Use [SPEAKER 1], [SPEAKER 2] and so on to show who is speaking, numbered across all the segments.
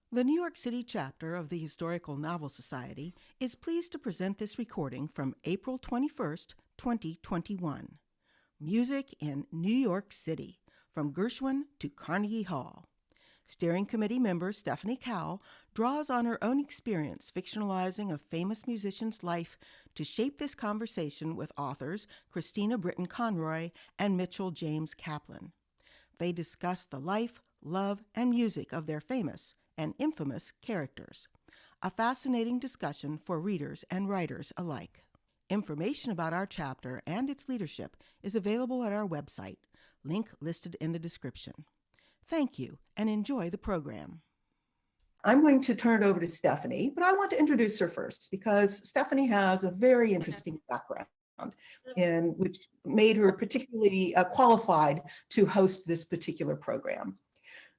[SPEAKER 1] The New York City chapter of the Historical Novel Society is pleased to present this recording from April 21st, 2021. Music in New York City, from Gershwin to Carnegie Hall. Steering Committee Member Stephanie Cowell draws on her own experience fictionalizing a famous musician's life to shape this conversation with authors Christina Britton Conroy and Mitchell James Kaplan. They discuss the life, love, and music of their famous and infamous characters. A fascinating discussion for readers and writers alike. Information about our chapter and its leadership is available at our website, link listed in the description. Thank you and enjoy the program. I'm going to turn it over to Stephanie, but I want to introduce her first because Stephanie has a very interesting background in which made her particularly qualified to host this particular program.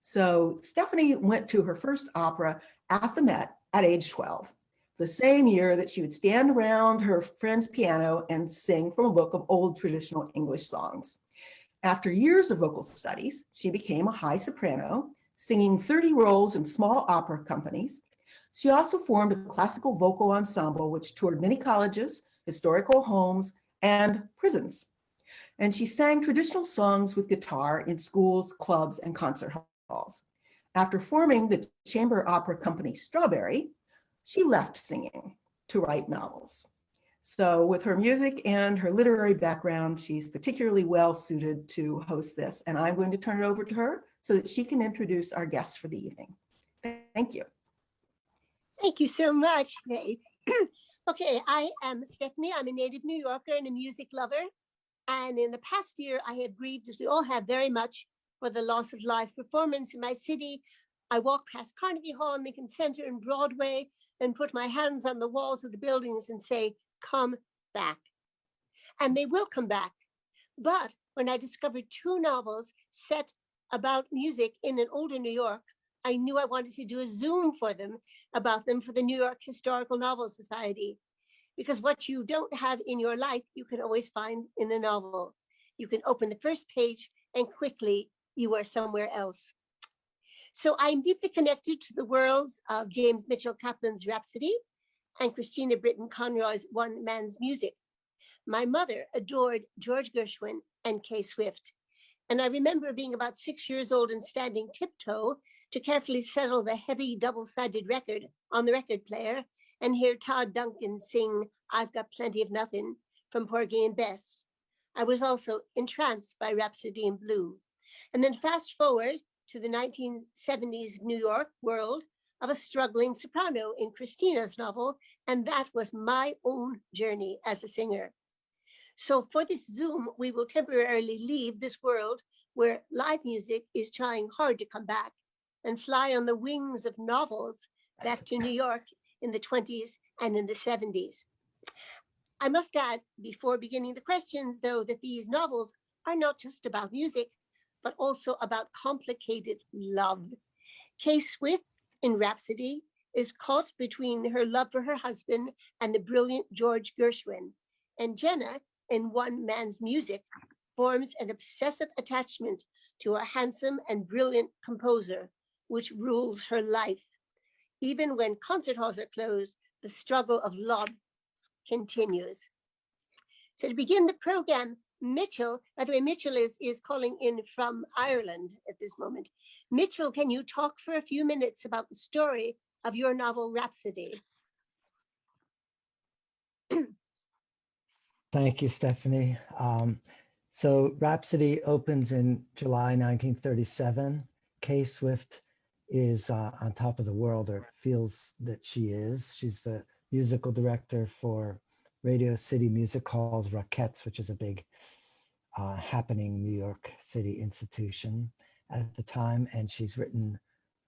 [SPEAKER 1] So Stephanie went to her first opera at the Met at age 12, the same year that she would stand around her friend's piano and sing from a book of old traditional English songs. After years of vocal studies, she became a high soprano, singing 30 roles in small opera companies. She also formed a classical vocal ensemble which toured many colleges, historical homes, and prisons. And she sang traditional songs with guitar in schools, clubs, and concert halls. After forming the chamber opera company Strawberry, she left singing to write novels. So with her music and her literary background, she's particularly well suited to host this. And I'm going to turn it over to her so that she can introduce our guests for the evening. Thank you.
[SPEAKER 2] Thank you so much, Faith. Okay, I am Stephanie. I'm a native New Yorker and a music lover. And in the past year, I have grieved, as we all have, very much for the loss of live performance in my city. I walk past Carnegie Hall and Lincoln Center and Broadway and put my hands on the walls of the buildings and say, come back. And they will come back. But when I discovered two novels set about music in an older New York, I knew I wanted to do a Zoom for them about them for the New York Historical Novel Society. Because what you don't have in your life, you can always find in a novel. You can open the first page and quickly you are somewhere else. So I'm deeply connected to the worlds of James Mitchell Kaplan's Rhapsody and Christina Britton Conroy's One Man's Music. My mother adored George Gershwin and Kay Swift. And I remember being about 6 years old and standing tiptoe to carefully settle the heavy double-sided record on the record player and hear Todd Duncan sing I've Got Plenty of Nothing from Porgy and Bess. I was also entranced by Rhapsody in Blue. And then fast forward to the 1970s New York world of a struggling soprano in Christina's novel, and that was my own journey as a singer. So for this Zoom, we will temporarily leave this world where live music is trying hard to come back and fly on the wings of novels back to New York in the 20s and in the 70s. I must add, before beginning the questions, though, that these novels are not just about music, but also about complicated love. Kay Swift in Rhapsody is caught between her love for her husband and the brilliant George Gershwin. And Jenna, in One Man's Music, forms an obsessive attachment to a handsome and brilliant composer, which rules her life. Even when concert halls are closed, the struggle of love continues. So to begin the program, Mitchell, by the way, Mitchell is calling in from Ireland at this moment. Mitchell, can you talk for a few minutes about the story of your novel, Rhapsody?
[SPEAKER 3] Thank you, Stephanie. So Rhapsody opens in July 1937. Kay Swift is on top of the world, or feels that she is. She's the musical director for Radio City Music Hall's Rockettes, which is a big happening New York City institution at the time. And she's written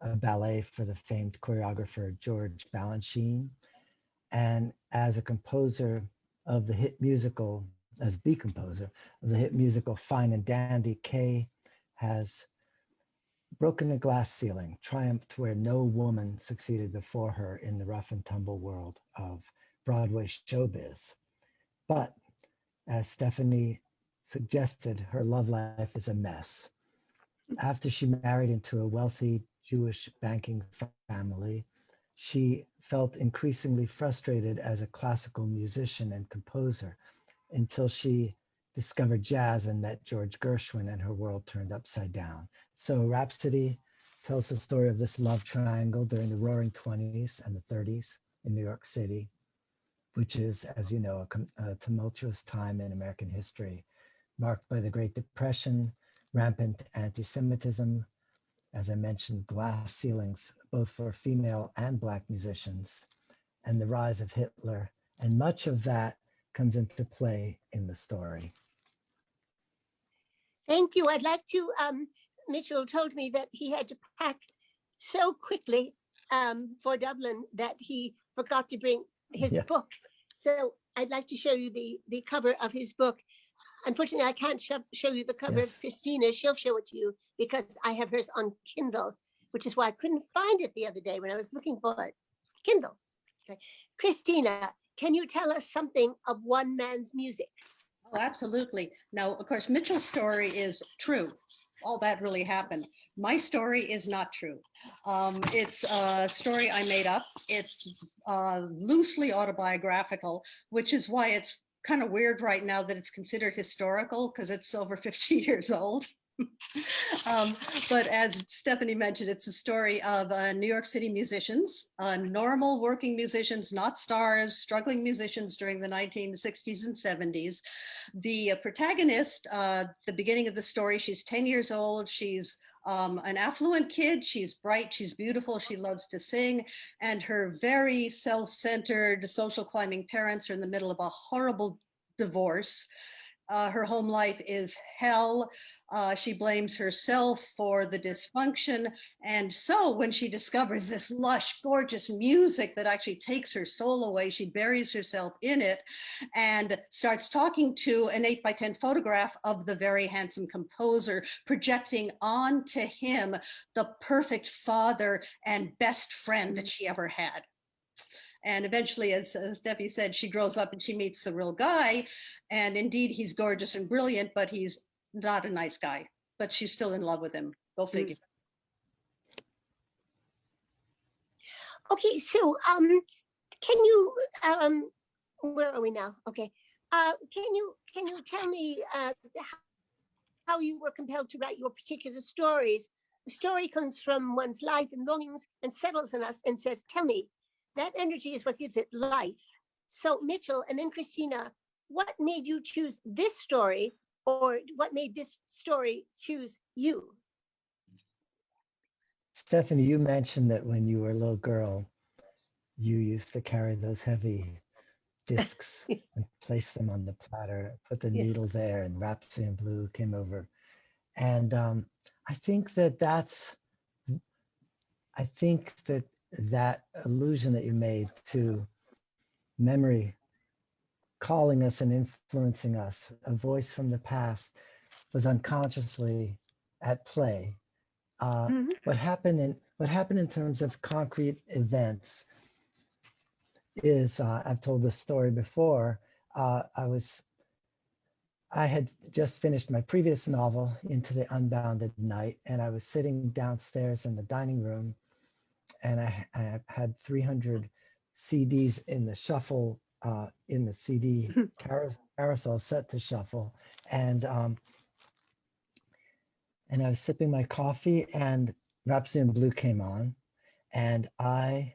[SPEAKER 3] a ballet for the famed choreographer George Balanchine. And as a composer of the hit musical, as the composer of the hit musical Fine and Dandy, Kay has broken a glass ceiling, triumphed where no woman succeeded before her in the rough and tumble world of Broadway showbiz. But as Stephanie suggested, her love life is a mess. After she married into a wealthy Jewish banking family. She felt increasingly frustrated as a classical musician and composer until she discovered jazz and met George Gershwin, and her world turned upside down. So Rhapsody tells the story of this love triangle during the Roaring 20s and the 30s in New York City, which is, as you know, a tumultuous time in American history, marked by the Great Depression, rampant anti-Semitism, as I mentioned, glass ceilings, both for female and Black musicians, and the rise of Hitler. And much of that comes into play in the story.
[SPEAKER 2] Thank you. I'd like to, Mitchell told me that he had to pack so quickly for Dublin that he forgot to bring his book. So I'd like to show you the cover of his book. Unfortunately, I can't show you the cover of Christina. She'll show it to you because I have hers on Kindle, which is why I couldn't find it the other day when I was looking for it. Kindle. Okay. Christina, can you tell us something of one man's music?
[SPEAKER 4] Oh, absolutely. Now, of course, Mitchell's story is true. All that really happened. My story is not true. It's a story I made up. It's loosely autobiographical, which is why it's kind of weird right now that it's considered historical because it's over 50 years old. But as Stephanie mentioned, it's a story of New York City musicians, normal working musicians, not stars, struggling musicians during the 1960s and 70s. The protagonist, the beginning of the story, she's 10 years old. She's an affluent kid. She's bright, she's beautiful, she loves to sing, and her very self-centered social climbing parents are in the middle of a horrible divorce. Her home life is hell. She blames herself for the dysfunction. And so when she discovers this lush, gorgeous music that actually takes her soul away, she buries herself in it and starts talking to an 8x10 photograph of the very handsome composer, projecting onto him the perfect father and best friend that she ever had. And eventually, as Steffi said, she grows up and she meets the real guy. And indeed, he's gorgeous and brilliant, but he's not a nice guy. But she's still in love with him. Go figure.
[SPEAKER 2] Okay, so can you, where are we now? Okay. Can you tell me how you were compelled to write your particular stories? The story comes from one's life and longings and settles on us and says, tell me, that energy is what gives it life. So Mitchell and then Christina, what made you choose this story, or what made this story choose you?
[SPEAKER 3] Stephanie, you mentioned that when you were a little girl, you used to carry those heavy discs and place them on the platter, put the needle there, and Rhapsody in Blue came over. And I think that allusion that you made to memory calling us and influencing us, a voice from the past, was unconsciously at play. What happened in terms of concrete events is, I've told this story before. I had just finished my previous novel, Into the Unbounded Night, and I was sitting downstairs in the dining room, and I had 300 CDs in the shuffle, in the CD carousel set to shuffle, and I was sipping my coffee, and Rhapsody in Blue came on, and I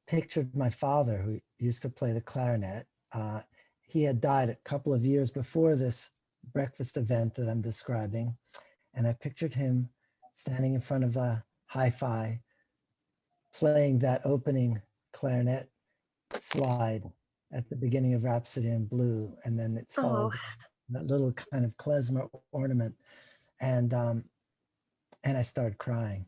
[SPEAKER 3] pictured my father, who used to play the clarinet. He had died a couple of years before this breakfast event that I'm describing, and I pictured him standing in front of a hi-fi, playing that opening clarinet slide at the beginning of Rhapsody in Blue, and then it's followed that little kind of klezmer ornament, and I started crying,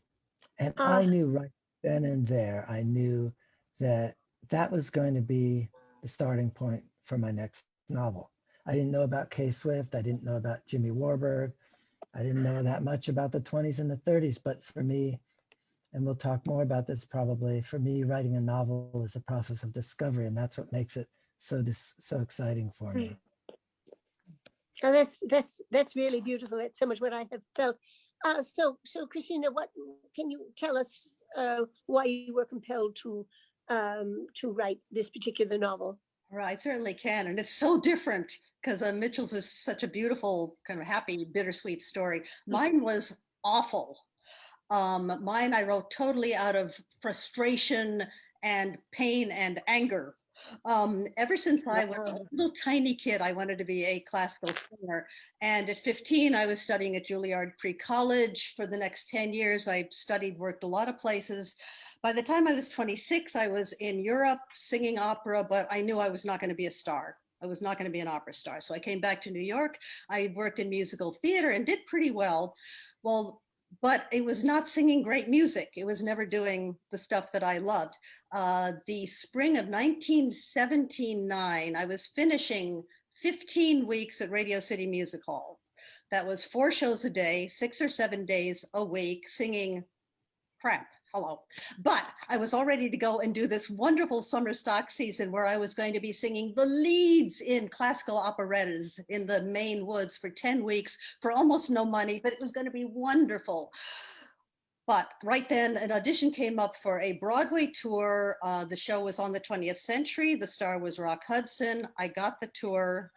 [SPEAKER 3] and I knew right then and there, I knew that was going to be the starting point for my next novel. I didn't know about K-Swift, I didn't know about Jimmy Warburg, I didn't know that much about the 20s and the 30s, but for me, and we'll talk more about this probably, for me, writing a novel is a process of discovery, and that's what makes it so exciting for me.
[SPEAKER 2] Oh, that's really beautiful. That's so much what I have felt. So Christina, what can you tell us why you were compelled to write this particular novel?
[SPEAKER 4] Right, certainly can. And it's so different because Mitchell's is such a beautiful, kind of happy, bittersweet story. Mine was awful. Mine I wrote totally out of frustration and pain and anger. Ever since I was a little tiny kid, I wanted to be a classical singer. And at 15, I was studying at Juilliard Pre-College. For the next 10 years, I studied, worked a lot of places. By the time I was 26, I was in Europe singing opera, but I knew I was not going to be a star. I was not going to be an opera star. So I came back to New York. I worked in musical theater and did pretty well. But it was not singing great music. It was never doing the stuff that I loved. The spring of 1979, I was finishing 15 weeks at Radio City Music Hall. That was 4 shows a day, 6 or 7 days a week, singing crap. Hello. But I was all ready to go and do this wonderful summer stock season where I was going to be singing the leads in classical operettas in the Maine woods for 10 weeks for almost no money, but it was going to be wonderful. But right then an audition came up for a Broadway tour. The show was on the 20th Century. The star was Rock Hudson. I got the tour.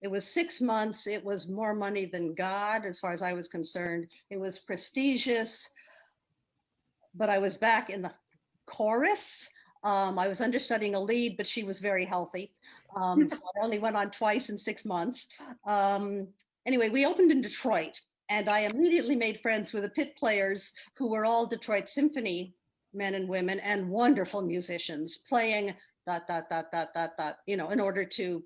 [SPEAKER 4] It was 6 months. It was more money than God, as far as I was concerned. It was prestigious. But I was back in the chorus. I was understudying a lead, but she was very healthy. So I only went on twice in 6 months. Anyway, we opened in Detroit, and I immediately made friends with the pit players who were all Detroit Symphony men and women and wonderful musicians playing dot, dot, dot, dot, dot, dot, you know, in order to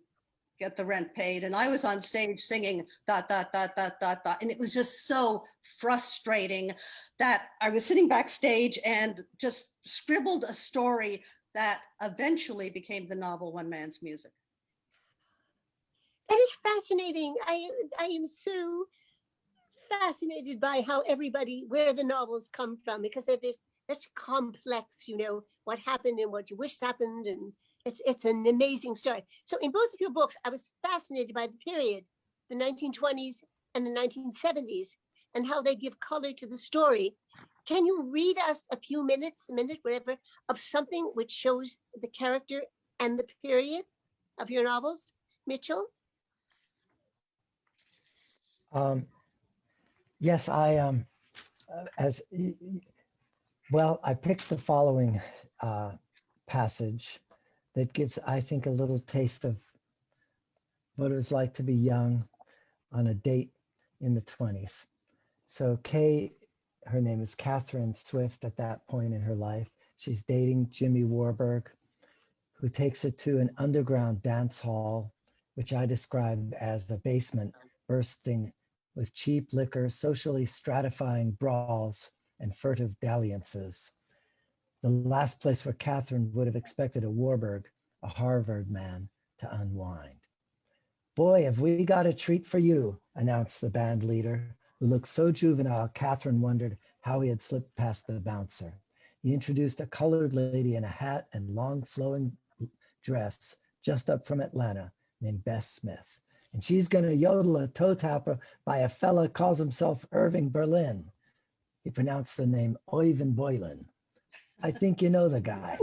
[SPEAKER 4] get the rent paid. And I was on stage singing dot, dot, dot, dot, dot, dot. And it was just so frustrating that I was sitting backstage and just scribbled a story that eventually became the novel One Man's Music.
[SPEAKER 2] That is fascinating. I am so fascinated by how everybody, where the novels come from, because that's complex, you know, what happened and what you wish happened, and it's an amazing story. So in both of your books, I was fascinated by the period, the 1920s and the 1970s, and how they give color to the story. Can you read us a few minutes, a minute, whatever, of something which shows the character and the period of your novels, Mitchell?
[SPEAKER 3] Yes, I picked the following passage that gives, I think, a little taste of what it was like to be young on a date in the 20s. So Kay, her name is Catherine Swift at that point in her life. She's dating Jimmy Warburg, who takes her to an underground dance hall, which I describe as the basement bursting with cheap liquor, socially stratifying brawls, and furtive dalliances. The last place where Catherine would have expected a Warburg, a Harvard man, to unwind. "Boy, have we got a treat for you," announced the band leader, who looked so juvenile Catherine wondered how he had slipped past the bouncer. He introduced a colored lady in a hat and long flowing dress just up from Atlanta named Bess Smith. "And she's going to yodel a toe tapper by a fella calls himself Irving Berlin." He pronounced the name Oyvind Boylan. "I think you know the guy."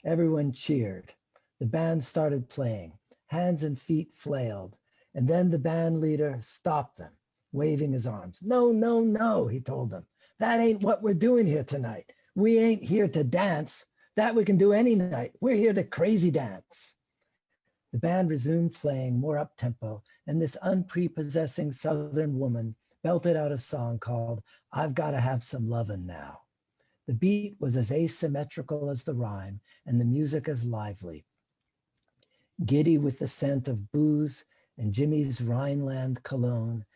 [SPEAKER 3] Everyone cheered. The band started playing. Hands and feet flailed. And then the band leader stopped them, waving his arms. "No, no, no," he told them. "That ain't what we're doing here tonight. We ain't here to dance. That we can do any night. We're here to crazy dance." The band resumed playing more up-tempo, and this unprepossessing Southern woman belted out a song called "I've Gotta Have Some Lovin' Now." The beat was as asymmetrical as the rhyme, and the music as lively. Giddy with the scent of booze and Jimmy's Rhineland cologne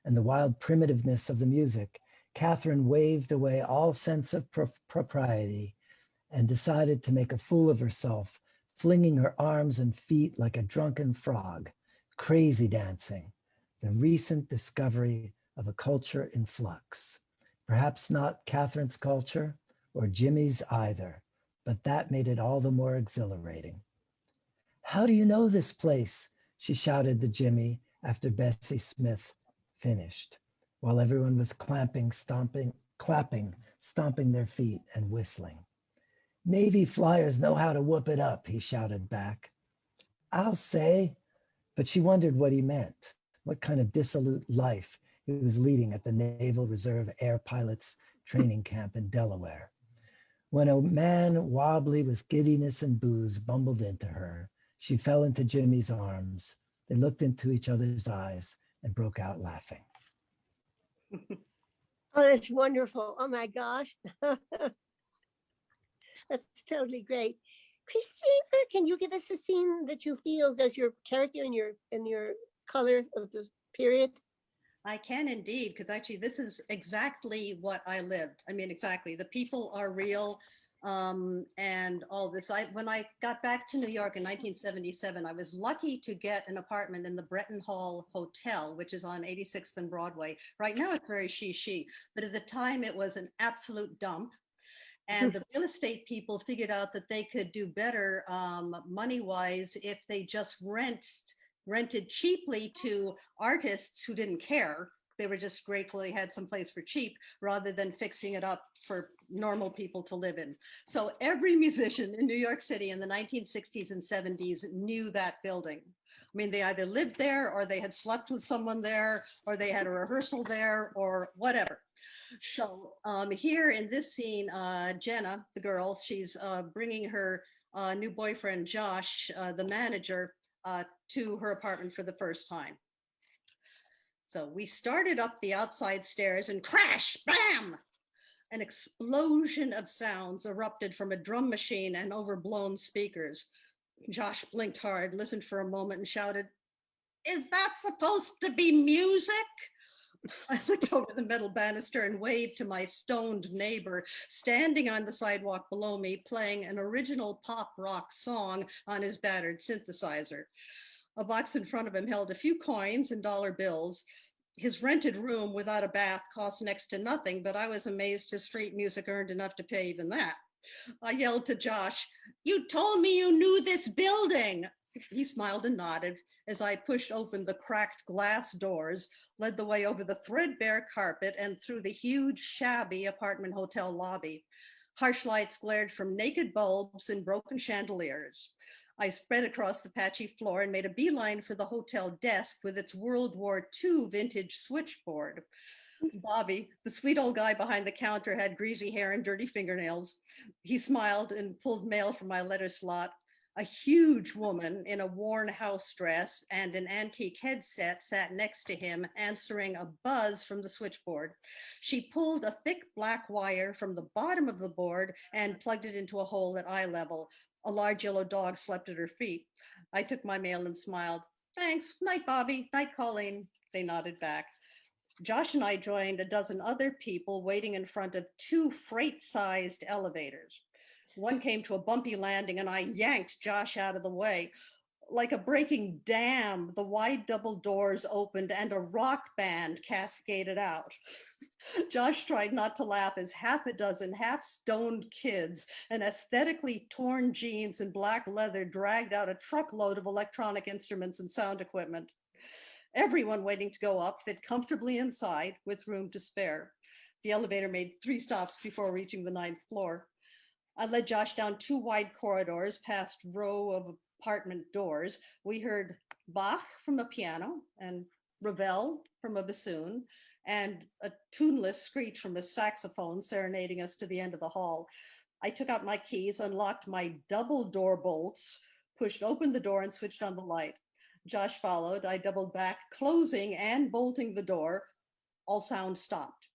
[SPEAKER 3] and the wild primitiveness of the music, Catherine waved away all sense of propriety and decided to make a fool of herself, flinging her arms and feet like a drunken frog. Crazy dancing, the recent discovery of a culture in flux. Perhaps not Catherine's culture or Jimmy's either, but that made it all the more exhilarating. "How do you know this place?" she shouted to Jimmy after Bessie Smith finished. while everyone was clapping, stomping their feet and whistling. Navy flyers know how to whoop it up, he shouted back. I'll say, but she wondered what he meant, what kind of dissolute life he was leading at the Naval Reserve Air Pilots Training Camp in Delaware. When a man wobbly with giddiness and booze bumbled into her, she fell into Jimmy's arms. They looked into each other's eyes and broke out laughing.
[SPEAKER 2] Oh, that's wonderful. Oh my gosh. That's totally great. Christina, can you give us a scene that you feel does your character and your color of the period?
[SPEAKER 4] I can indeed, because actually this is exactly what I lived. I mean, exactly. The people are real, and all this. When I got back to New York in 1977, I was lucky to get an apartment in the Britton Hall Hotel, which is on 86th and Broadway. Right now it's very she, but at the time it was an absolute dump. And the real estate people figured out that they could do better money-wise if they just rented cheaply to artists who didn't care. They were just grateful they had some place for cheap rather than fixing it up for normal people to live in. So every musician in New York City in the 1960s and 70s knew that building. I mean, they either lived there or they had slept with someone there or they had a rehearsal there or whatever. So here in this scene, Jenna, the girl, she's bringing her new boyfriend, Josh, the manager, to her apartment for the first time. So we started up the outside stairs and crash, bam! An explosion of sounds erupted from a drum machine and overblown speakers. Josh blinked hard, listened for a moment and shouted, "Is that supposed to be music?" I looked over the metal banister and waved to my stoned neighbor standing on the sidewalk below me, playing an original pop rock song on his battered synthesizer. A box in front of him held a few coins and dollar bills. His rented room without a bath cost next to nothing, but I was amazed his street music earned enough to pay even that. I yelled to Josh, "You told me you knew this building." He smiled and nodded as I pushed open the cracked glass doors, led the way over the threadbare carpet and through the huge, shabby apartment hotel lobby. Harsh lights glared from naked bulbs and broken chandeliers. I spread across the patchy floor and made a beeline for the hotel desk with its World War II vintage switchboard. Bobby, the sweet old guy behind the counter, had greasy hair and dirty fingernails. He smiled and pulled mail from my letter slot. A huge woman in a worn house dress and an antique headset sat next to him, answering a buzz from the switchboard. She pulled a thick black wire from the bottom of the board and plugged it into a hole at eye level. A large yellow dog slept at her feet. I took my mail and smiled. "Thanks. Night, Bobby. Night, Colleen." They nodded back. Josh and I joined a dozen other people waiting in front of two freight-sized elevators. One came to a bumpy landing and I yanked Josh out of the way. Like a breaking dam, the wide double doors opened and a rock band cascaded out. Josh tried not to laugh as half a dozen half-stoned kids in aesthetically torn jeans and black leather dragged out a truckload of electronic instruments and sound equipment. Everyone waiting to go up fit comfortably inside with room to spare. The elevator made 3 stops before reaching the 9th floor. I led Josh down 2 wide corridors past row of apartment doors. We heard Bach from a piano and Ravel from a bassoon and a tuneless screech from a saxophone serenading us to the end of the hall. I took out my keys, unlocked my double door bolts, pushed open the door and switched on the light. Josh followed. I doubled back, closing and bolting the door. All sound stopped.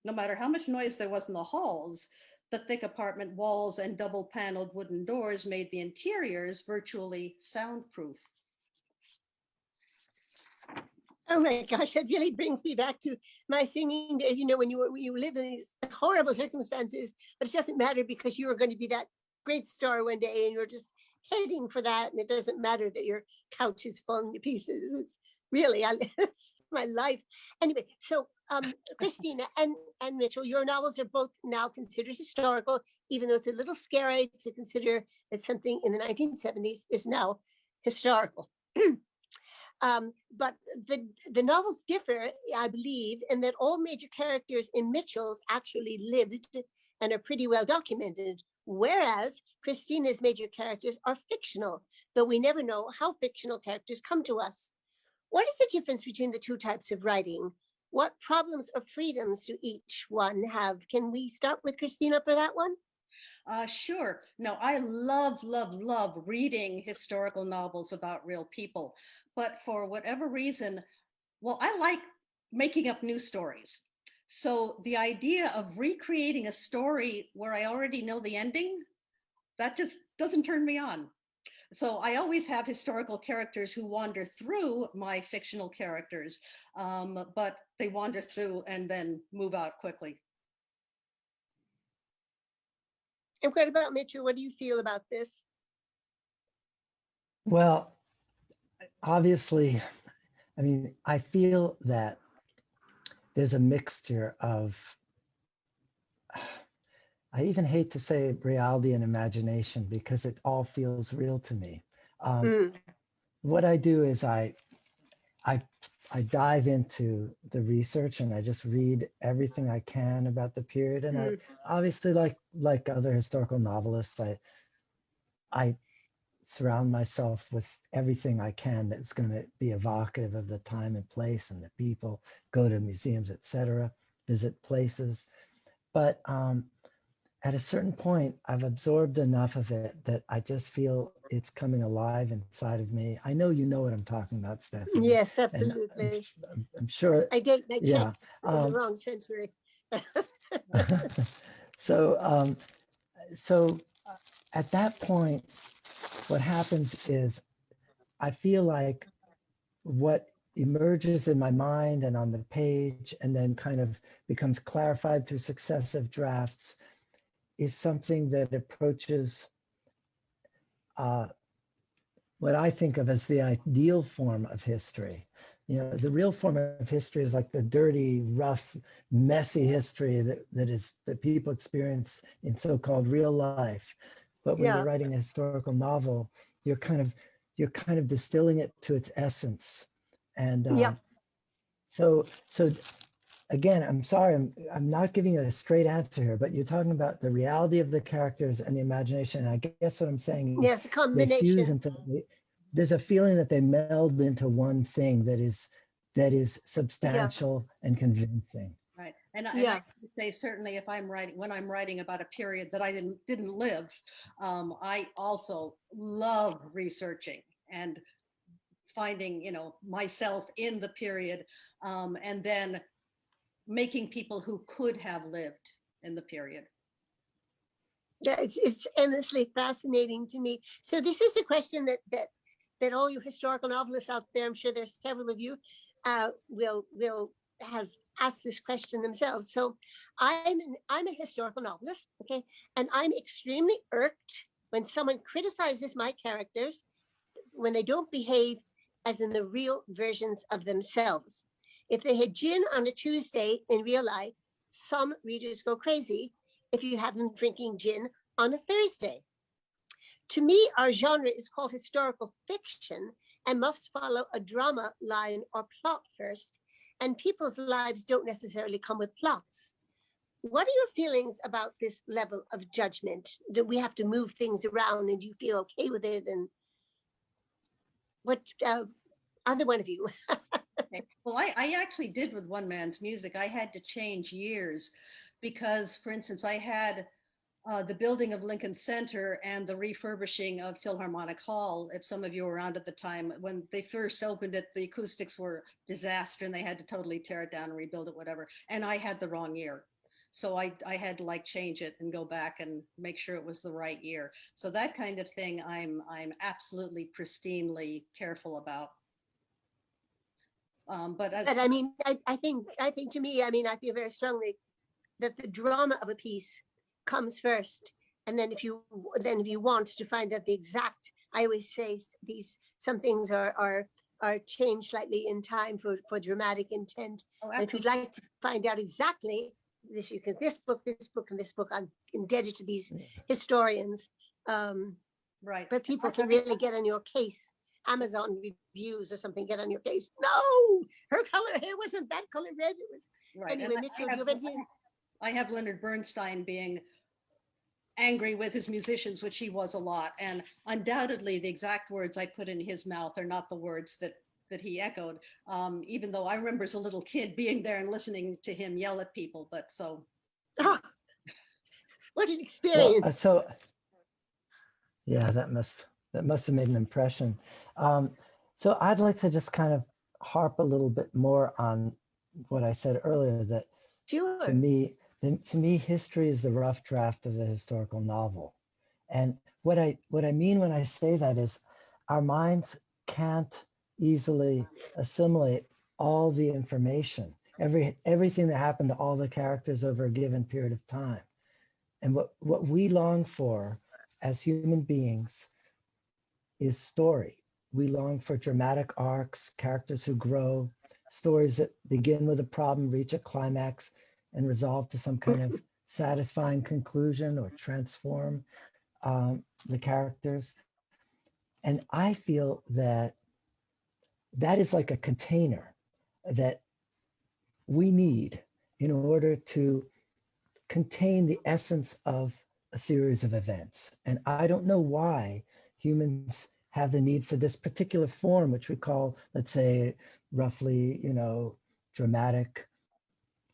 [SPEAKER 4] No matter how much noise there was in the halls, the thick apartment walls and double-paneled wooden doors made the interiors virtually soundproof.
[SPEAKER 2] Oh my gosh, that really brings me back to my singing days. You know, when you live in these horrible circumstances, but it doesn't matter because you are going to be that great star one day, and you're just heading for that. And it doesn't matter that your couch is falling to pieces. It's really, it's my life. Anyway, so Christina and Mitchell, your novels are both now considered historical, even though it's a little scary to consider that something in the 1970s is now historical. But the novels differ, I believe, in that all major characters in Mitchell's actually lived and are pretty well documented, whereas Christina's major characters are fictional, though we never know how fictional characters come to us. What is the difference between the two types of writing? What problems or freedoms do each one have? Can we start with Christina for that one?
[SPEAKER 4] Sure. No, I love reading historical novels about real people. But for whatever reason, well, I like making up new stories. So the idea of recreating a story where I already know the ending, that just doesn't turn me on. So I always have historical characters who wander through my fictional characters, but they wander through and then move out quickly.
[SPEAKER 2] And what about Mitchell? What do you feel about this?
[SPEAKER 3] Well, obviously, I mean, I feel that there's a mixture of, I even hate to say reality and imagination because it all feels real to me. What I do is I dive into the research and I just read everything I can about the period. And I obviously, like other historical novelists, I surround myself with everything I can that's going to be evocative of the time and place and the people, go to museums, etc., visit places. But at a certain point, I've absorbed enough of it that I just feel it's coming alive inside of me. I know you know what I'm talking about, Stephanie.
[SPEAKER 2] Yes, absolutely.
[SPEAKER 3] I'm sure.
[SPEAKER 2] I date my
[SPEAKER 3] Yeah.
[SPEAKER 2] in the wrong century.
[SPEAKER 3] So at that point, what happens is I feel like what emerges in my mind and on the page and then kind of becomes clarified through successive drafts is something that approaches what I think of as the ideal form of history. You know, the real form of history is like the dirty, rough, messy history that people experience in so-called real life. But when you're writing a historical novel, you're kind of distilling it to its essence. And so again, I'm sorry, I'm not giving you a straight answer here, but you're talking about the reality of the characters and the imagination. And I guess what I'm saying is
[SPEAKER 2] yes, a combination.
[SPEAKER 3] They fuse into, there's a feeling that they meld into one thing that is substantial and convincing.
[SPEAKER 4] Right. And I say certainly if when I'm writing about a period that I didn't live, I also love researching and finding, myself in the period, and then making people who could have lived in the period.
[SPEAKER 2] Yeah, it's endlessly fascinating to me. So this is a question that all you historical novelists out there, I'm sure there's several of you, will have asked this question themselves. So I'm a historical novelist, okay, and I'm extremely irked when someone criticizes my characters when they don't behave as in the real versions of themselves. If they had gin on a Tuesday in real life, some readers go crazy if you have them drinking gin on a Thursday. To me, our genre is called historical fiction and must follow a drama line or plot first, and people's lives don't necessarily come with plots. What are your feelings about this level of judgment? Do we have to move things around and do you feel okay with it? And what, either one of you?
[SPEAKER 4] Okay. Well, I actually did with One Man's Music. I had to change years because, for instance, I had the building of Lincoln Center and the refurbishing of Philharmonic Hall. If some of you were around at the time, when they first opened it, the acoustics were disaster and they had to totally tear it down and rebuild it, whatever. And I had the wrong year. So I had to change it and go back and make sure it was the right year. So that kind of thing, I'm absolutely pristinely careful about. But
[SPEAKER 2] I mean, I think to me, I mean, I feel very strongly that the drama of a piece comes first, and then if you want to find out the exact, I always say some things are changed slightly in time for dramatic intent. And if you'd like to find out exactly this, you can this book, and this book. I'm indebted to these historians,
[SPEAKER 4] right?
[SPEAKER 2] But people can really get on your case Amazon reviews or something get on your case. No, her color hair wasn't that color red. It was
[SPEAKER 4] Right.
[SPEAKER 2] anyway. Mitchell, do you have anything?
[SPEAKER 4] I have Leonard Bernstein being angry with his musicians, which he was a lot. And undoubtedly the exact words I put in his mouth are not the words that he echoed. Even though I remember as a little kid being there and listening to him yell at people, but so.
[SPEAKER 2] Ah, what an
[SPEAKER 3] Well,
[SPEAKER 2] experience.
[SPEAKER 3] so yeah, that must have made an impression. So I'd like to just kind of harp a little bit more on what I said earlier, that
[SPEAKER 2] Sure.
[SPEAKER 3] to me, history is the rough draft of the historical novel. And what I mean when I say that is our minds can't easily assimilate all the information, everything that happened to all the characters over a given period of time. And what we long for as human beings is story. We long for dramatic arcs, characters who grow, stories that begin with a problem, reach a climax, and resolve to some kind of satisfying conclusion or transform the characters. And I feel that is like a container that we need in order to contain the essence of a series of events. And I don't know why humans have the need for this particular form, which we call, let's say, roughly, dramatic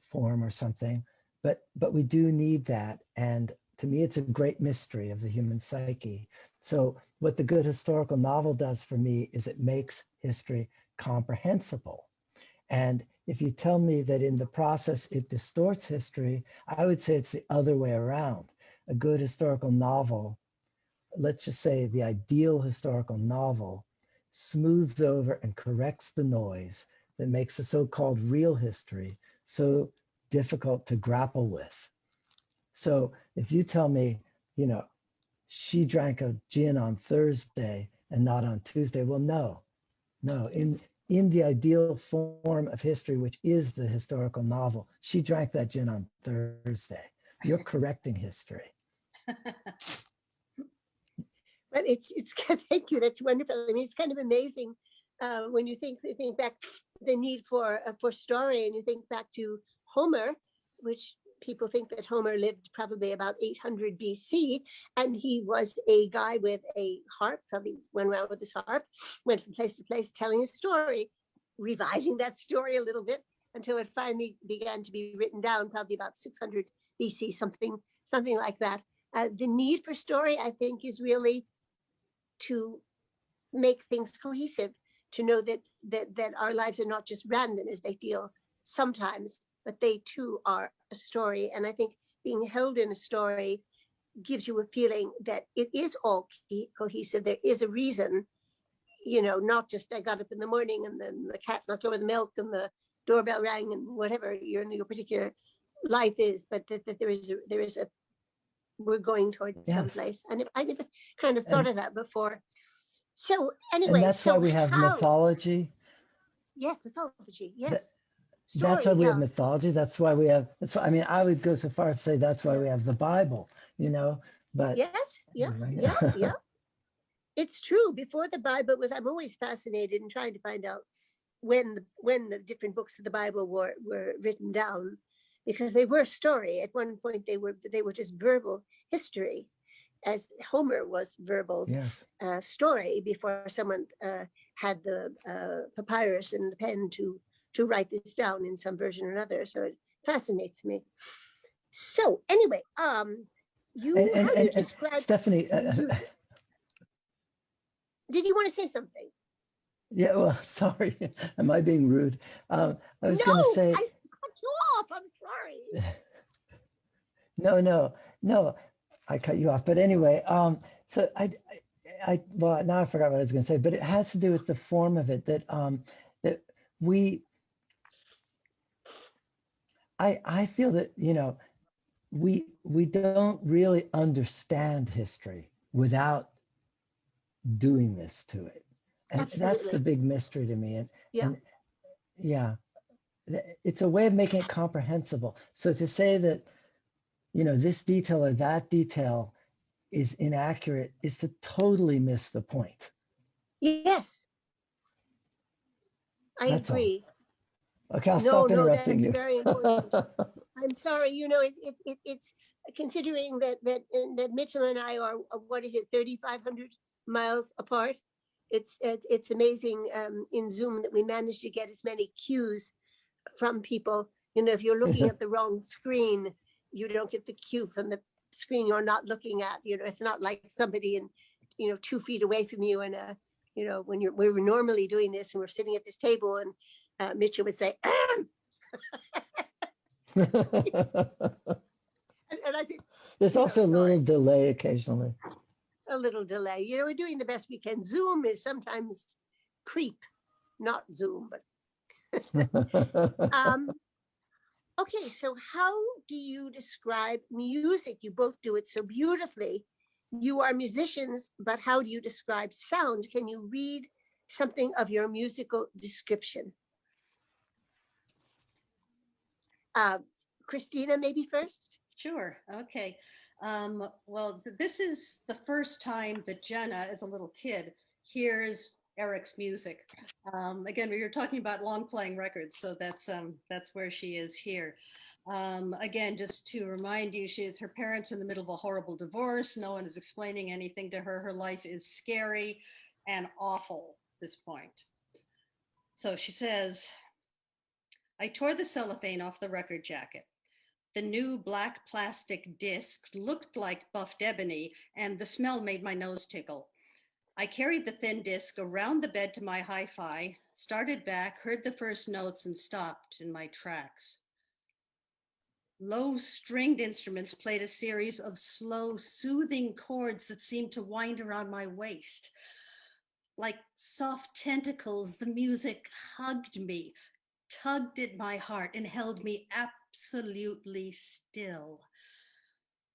[SPEAKER 3] form or something. But we do need that. And to me, it's a great mystery of the human psyche. So what the good historical novel does for me is it makes history comprehensible. And if you tell me that in the process it distorts history, I would say it's the other way around. A good historical novel, let's just say the ideal historical novel, smooths over and corrects the noise that makes the so-called real history so difficult to grapple with. So if you tell me, she drank a gin on Thursday and not on Tuesday, well, no. In the ideal form of history, which is the historical novel, she drank that gin on Thursday. You're correcting history.
[SPEAKER 2] But it's thank you. That's wonderful. I mean, it's kind of amazing when you think back the need for story, and you think back to Homer, which people think that Homer lived probably about 800 BC, and he was a guy with a harp, probably went around with his harp, went from place to place telling a story, revising that story a little bit until it finally began to be written down, probably about 600 BC, something like that. The need for story, I think, is really to make things cohesive, to know that our lives are not just random as they feel sometimes, but they too are a story. And I think being held in a story gives you a feeling that it is all cohesive. There is a reason, not just I got up in the morning and then the cat knocked over the milk and the doorbell rang and whatever your particular life is, but that there is a we're going towards someplace. And I never kind of thought of that before. So anyway,
[SPEAKER 3] and that's why we have mythology.
[SPEAKER 2] Yes, mythology. Yes.
[SPEAKER 3] That's why we have mythology. That's why I mean, I would go so far as to say that's why we have the Bible, but
[SPEAKER 2] yes. Yeah. It's true. Before the Bible I'm always fascinated in trying to find out when the different books of the Bible were written down, because they were story. At one point they were just verbal history, as Homer was verbal story before someone had the papyrus and the pen to write this down in some version or another. So it fascinates me. So anyway, you describe
[SPEAKER 3] Stephanie.
[SPEAKER 2] Did you want to say something?
[SPEAKER 3] Yeah, well, sorry. Am I being rude? I was going to say.
[SPEAKER 2] I cut you off. I'm sorry.
[SPEAKER 3] No. I cut you off. But anyway, so well, now I forgot what I was going to say. But it has to do with the form of it that I feel that we don't really understand history without doing this to it. And
[SPEAKER 2] Absolutely.
[SPEAKER 3] That's the big mystery to me. And it's a way of making it comprehensible. So to say that, this detail or that detail is inaccurate is to totally miss the point.
[SPEAKER 2] Yes, I
[SPEAKER 3] That's all.
[SPEAKER 2] agree.
[SPEAKER 3] Okay, I'll
[SPEAKER 2] No,
[SPEAKER 3] stop
[SPEAKER 2] no,
[SPEAKER 3] interrupting
[SPEAKER 2] that's
[SPEAKER 3] you.
[SPEAKER 2] very important. I'm sorry, you know, it's considering that Mitchell and I are, what is it, 3,500 miles apart. It's amazing in Zoom that we managed to get as many cues from people. You know, if you're looking at the wrong screen, you don't get the cue from the screen you're not looking at. You know, it's not like somebody in, you know, 2 feet away from you. And you know, when we were normally doing this and we're sitting at this table, and Mitchell would say, and I think,
[SPEAKER 3] There's
[SPEAKER 2] you know,
[SPEAKER 3] also a
[SPEAKER 2] sorry,
[SPEAKER 3] little delay occasionally.
[SPEAKER 2] a little delay. You know, we're doing the best we can. Zoom is sometimes creep, not Zoom, but okay, so how do you describe music? You both do it so beautifully. You are musicians, but how do you describe sound? Can you read something of your musical description? Christina, maybe first?
[SPEAKER 4] Sure. Okay. Well, this is the first time that Jenna, as a little kid, hears Eric's music. Again, we were talking about long playing records, so that's where she is here. Again, just to remind you, her parents are in the middle of a horrible divorce. No one is explaining anything to her. Her life is scary and awful at this point. So she says, I tore the cellophane off the record jacket. The new black plastic disc looked like buffed ebony, and the smell made my nose tickle. I carried the thin disc around the bed to my hi-fi, started back, heard the first notes, and stopped in my tracks. Low stringed instruments played a series of slow, soothing chords that seemed to wind around my waist. Like soft tentacles, the music hugged me, tugged at my heart, and held me absolutely still.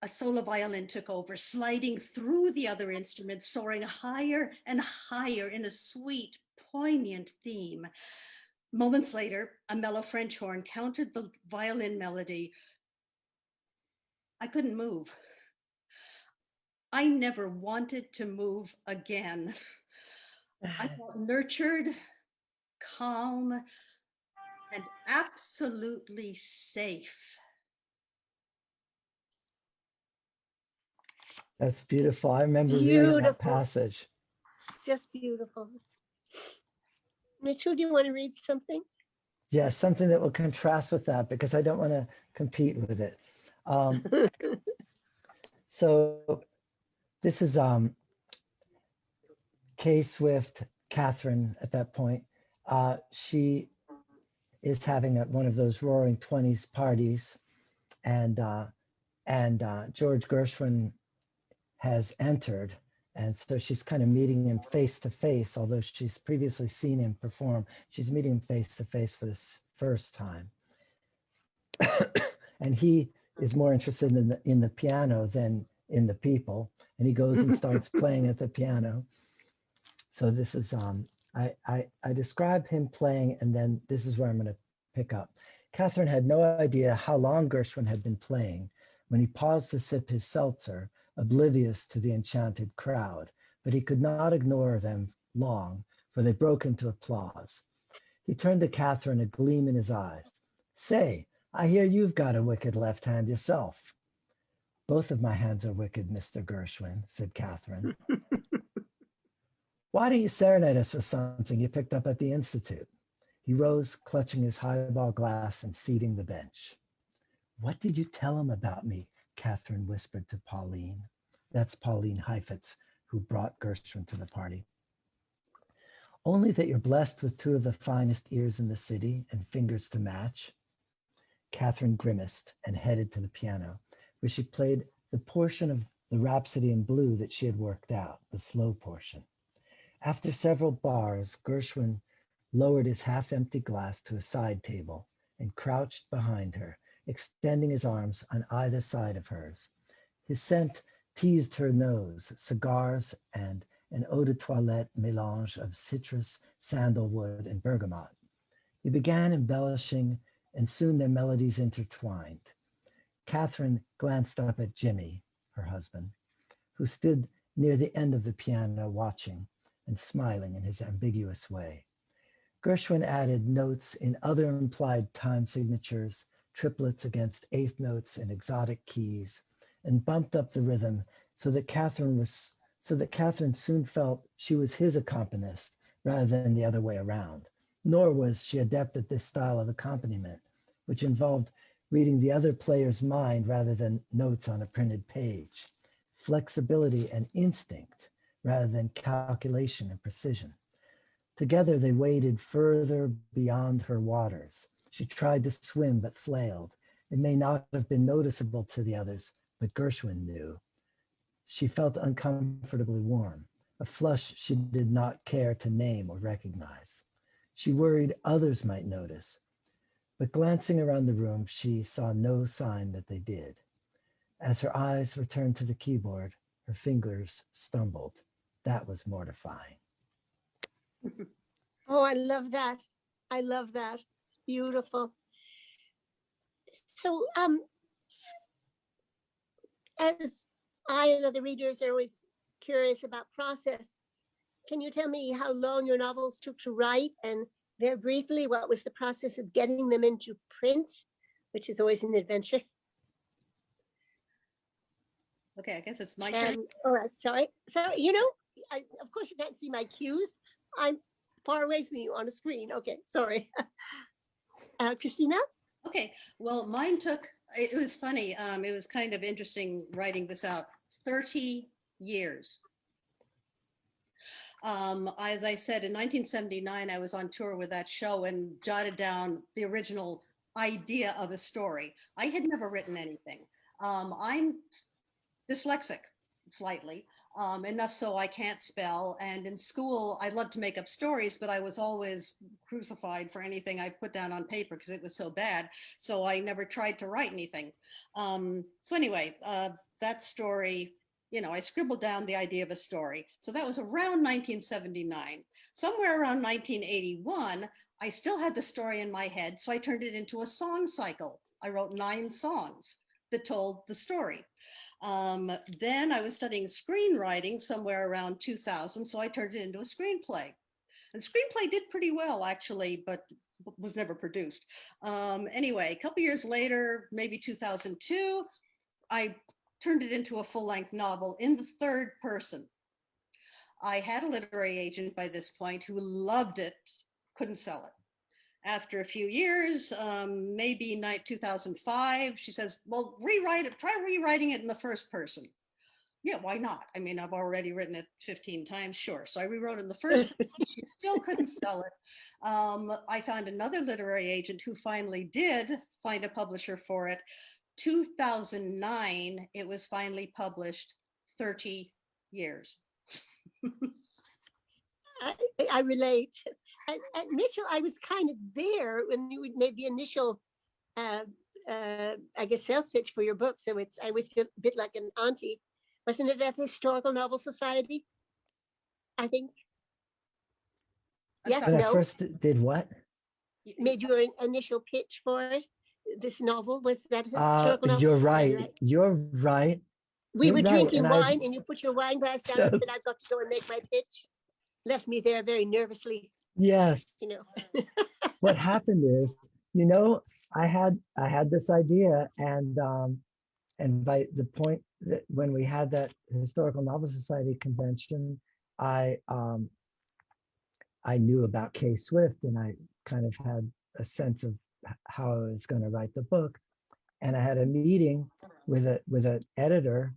[SPEAKER 4] A solo violin took over, sliding through the other instruments, soaring higher and higher in a sweet, poignant theme. Moments later, a mellow French horn countered the violin melody. I couldn't move. I never wanted to move again. I felt nurtured, calm, and absolutely safe.
[SPEAKER 3] That's beautiful. I remember reading that
[SPEAKER 2] Beautiful,
[SPEAKER 3] passage.
[SPEAKER 2] just beautiful. Mitchell, do you want to read something?
[SPEAKER 3] Yes, something that will contrast with that because I don't want to compete with it. So this is Kay Swift, Catherine at that point. She is having one of those roaring 20s parties, and George Gershwin has entered. And so she's kind of meeting him face to face, although she's previously seen him perform. She's meeting him face to face for this first time. And he is more interested in the piano than in the people. And he goes and starts playing at the piano. So this is, I describe him playing, and then this is where I'm going to pick up. Catherine had no idea how long Gershwin had been playing when he paused to sip his seltzer, oblivious to the enchanted crowd, but he could not ignore them long, for they broke into applause. He turned to Catherine, a gleam in his eyes. Say, I hear you've got a wicked left hand yourself. Both of my hands are wicked, Mr. Gershwin, said Catherine. Why don't you serenade us with something you picked up at the Institute? He rose, clutching his highball glass and seating the bench. What did you tell him about me? Catherine whispered to Pauline. That's Pauline Heifetz, who brought Gershwin to the party. Only that you're blessed with two of the finest ears in the city and fingers to match. Catherine grimaced and headed to the piano, where she played the portion of the Rhapsody in Blue that she had worked out, the slow portion. After several bars, Gershwin lowered his half-empty glass to a side table and crouched behind her, extending his arms on either side of hers. His scent teased her nose, cigars and an eau de toilette mélange of citrus, sandalwood, and bergamot. He began embellishing, and soon their melodies intertwined. Catherine glanced up at Jimmy, her husband, who stood near the end of the piano watching. and smiling in his ambiguous way. Gershwin added notes in other implied time signatures, triplets against eighth notes and exotic keys, and bumped up the rhythm so that Catherine soon felt she was his accompanist rather than the other way around. Nor was she adept at this style of accompaniment, which involved reading the other player's mind rather than notes on a printed page. Flexibility and instinct rather than calculation and precision. Together they waded further beyond her waters. She tried to swim but flailed. It may not have been noticeable to the others, but Gershwin knew. She felt uncomfortably warm, a flush she did not care to name or recognize. She worried others might notice, but glancing around the room, she saw no sign that they did. As her eyes returned to the keyboard, her fingers stumbled. That was mortifying.
[SPEAKER 2] Oh, I love that. I love that. Beautiful. So, as I and other readers are always curious about process, can you tell me how long your novels took to write, and very briefly, what was the process of getting them into print, which is always an adventure?
[SPEAKER 4] Okay, I guess it's my turn.
[SPEAKER 2] All right, sorry. Of course you can't see my cues. I'm far away from you on a screen. Okay, sorry. Christina?
[SPEAKER 4] Okay, well, mine took, it was funny. It was kind of interesting writing this out. 30 years. As I said, in 1979, I was on tour with that show and jotted down the original idea of a story. I had never written anything. I'm dyslexic, slightly, enough so I can't spell. And in school, I loved to make up stories, but I was always crucified for anything I put down on paper because it was so bad. So I never tried to write anything. So anyway, that story, I scribbled down the idea of a story. So that was around 1979. Somewhere around 1981, I still had the story in my head, so I turned it into a song cycle. I wrote 9 songs that told the story. Then I was studying screenwriting somewhere around 2000, so I turned it into a screenplay. And screenplay did pretty well, actually, but was never produced. Anyway, a couple years later, maybe 2002, I turned it into a full-length novel in the third person. I had a literary agent by this point who loved it, couldn't sell it. After a few years, maybe 2005, she says, well, rewrite it, try rewriting it in the first person. Yeah, why not? I mean, I've already written it 15 times, sure. So I rewrote it in the first person. She still couldn't sell it. I found another literary agent who finally did find a publisher for it. 2009, it was finally published, 30 years.
[SPEAKER 2] I relate. And Mitchell, I was kind of there when you made the initial, I guess, sales pitch for your book. So I was a bit like an auntie. Wasn't it at the Historical Novel Society? I think. Yes,
[SPEAKER 3] when
[SPEAKER 2] no.
[SPEAKER 3] I first did what?
[SPEAKER 2] Made your initial pitch for it. This novel was that Historical Novel
[SPEAKER 3] You're
[SPEAKER 2] Society,
[SPEAKER 3] right. You're right.
[SPEAKER 2] We
[SPEAKER 3] You're
[SPEAKER 2] were
[SPEAKER 3] right.
[SPEAKER 2] drinking wine, and you put your wine glass down and said, "I've got to go and make my pitch." Left me there very nervously.
[SPEAKER 3] Yes.
[SPEAKER 2] What
[SPEAKER 3] happened is, I had this idea, and by the point that when we had that Historical Novel Society convention, I knew about Kay Swift, and I kind of had a sense of how I was going to write the book. And I had a meeting with an editor,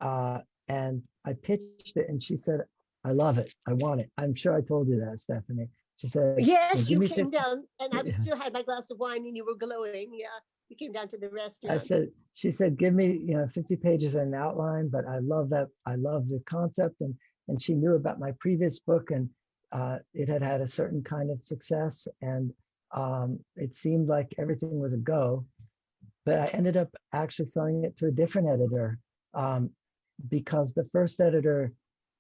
[SPEAKER 3] and I pitched it, and she said, "I love it. I want it." I'm sure I told you that, Stephanie. She said,
[SPEAKER 2] "Yes, you came
[SPEAKER 3] 50.
[SPEAKER 2] down, and I still had my glass of wine, and you were glowing." Yeah, you came down to the restaurant.
[SPEAKER 3] She said, "Give me 50 pages and an outline, but I love that. I love the concept." And she knew about my previous book, and it had had a certain kind of success, and it seemed like everything was a go. But I ended up actually selling it to a different editor because the first editor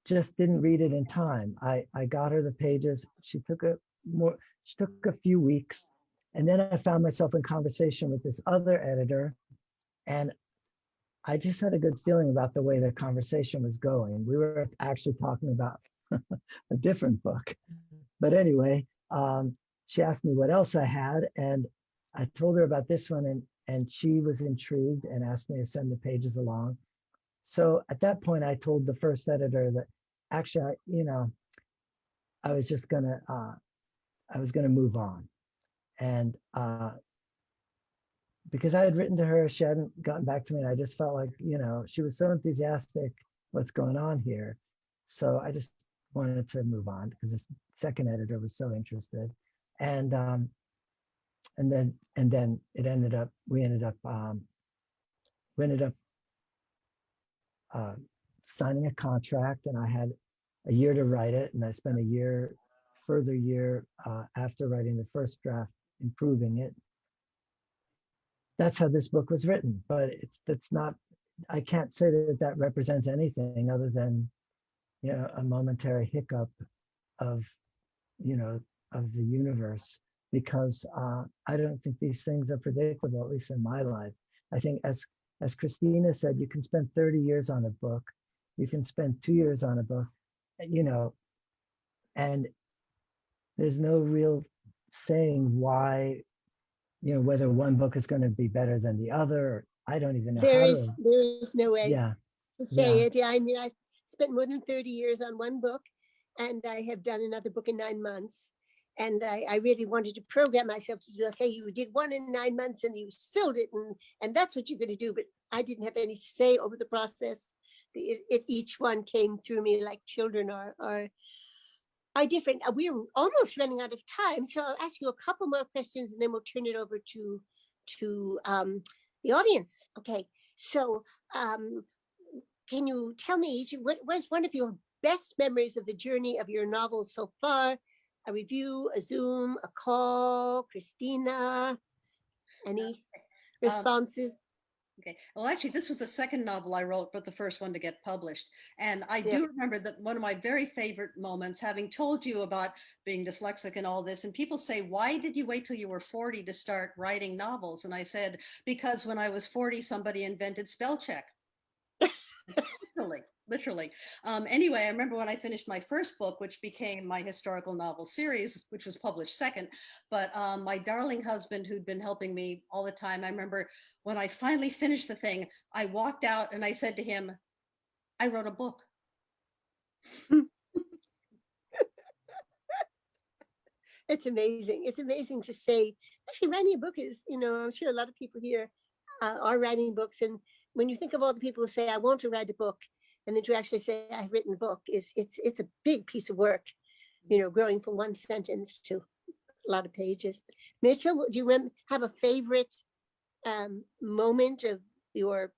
[SPEAKER 3] just didn't read it in time. I got her the pages. She took a few weeks, and then I found myself in conversation with this other editor, and I just had a good feeling about the way the conversation was going. We were actually talking about a different book. But anyway, she asked me what else I had, and I told her about this one, and she was intrigued and asked me to send the pages along. So at that point, I told the first editor that actually, I was just gonna, I was gonna move on, and because I had written to her, she hadn't gotten back to me, and I just felt like, she was so enthusiastic, what's going on here? So I just wanted to move on because the second editor was so interested, and then it ended up we ended up signing a contract, and I had a year to write it, and I spent a further year after writing the first draft improving it. That's how this book was written, but it's not. I can't say that represents anything other than a momentary hiccup of of the universe, because I don't think these things are predictable, at least in my life. I think as Christina said, you can spend 30 years on a book, you can spend 2 years on a book, and there's no real saying why, whether one book is going to be better than the other. I don't even know
[SPEAKER 2] There
[SPEAKER 3] how
[SPEAKER 2] is no way
[SPEAKER 3] yeah,
[SPEAKER 2] to say
[SPEAKER 3] yeah.
[SPEAKER 2] it. Yeah, I mean, I spent more than 30 years on one book, and I have done another book in 9 months. And I really wanted to program myself to do, okay, you did one in 9 months and you sold it, and that's what you're going to do. But I didn't have any say over the process. Each one came through me like children are different. We're almost running out of time, so I'll ask you a couple more questions, and then we'll turn it over to the audience. Okay, so can you tell me what was one of your best memories of the journey of your novels so far? A review, a Zoom, a call, Christina, any responses?
[SPEAKER 4] Okay. Well, actually, this was the second novel I wrote, but the first one to get published. And I do remember that one of my very favorite moments, having told you about being dyslexic and all this, and people say, why did you wait till you were 40 to start writing novels? And I said, because when I was 40, somebody invented spell check. Literally. Anyway, I remember when I finished my first book, which became my historical novel series, which was published second. But my darling husband, who'd been helping me all the time, I remember when I finally finished the thing, I walked out and I said to him, I wrote a book.
[SPEAKER 2] It's amazing. It's amazing to say, actually, writing a book is, I'm sure a lot of people here are writing books. And when you think of all the people who say, I want to write a book, and then to actually say, I've written a book, it's a big piece of work, growing from one sentence to a lot of pages. Mitchell, do you have a favorite moment of your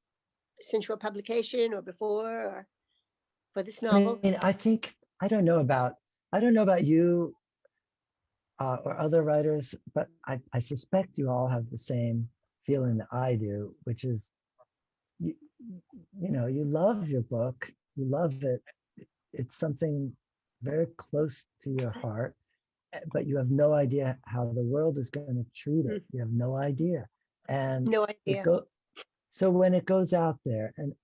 [SPEAKER 2] since your publication or before, or for this novel?
[SPEAKER 3] I mean, I don't know about you or other writers, but I suspect you all have the same feeling that I do, which is you love your book, you love it. It's something very close to your heart, but you have no idea how the world is going to treat it. You have no idea. And
[SPEAKER 2] no idea.
[SPEAKER 3] So when it goes out there, and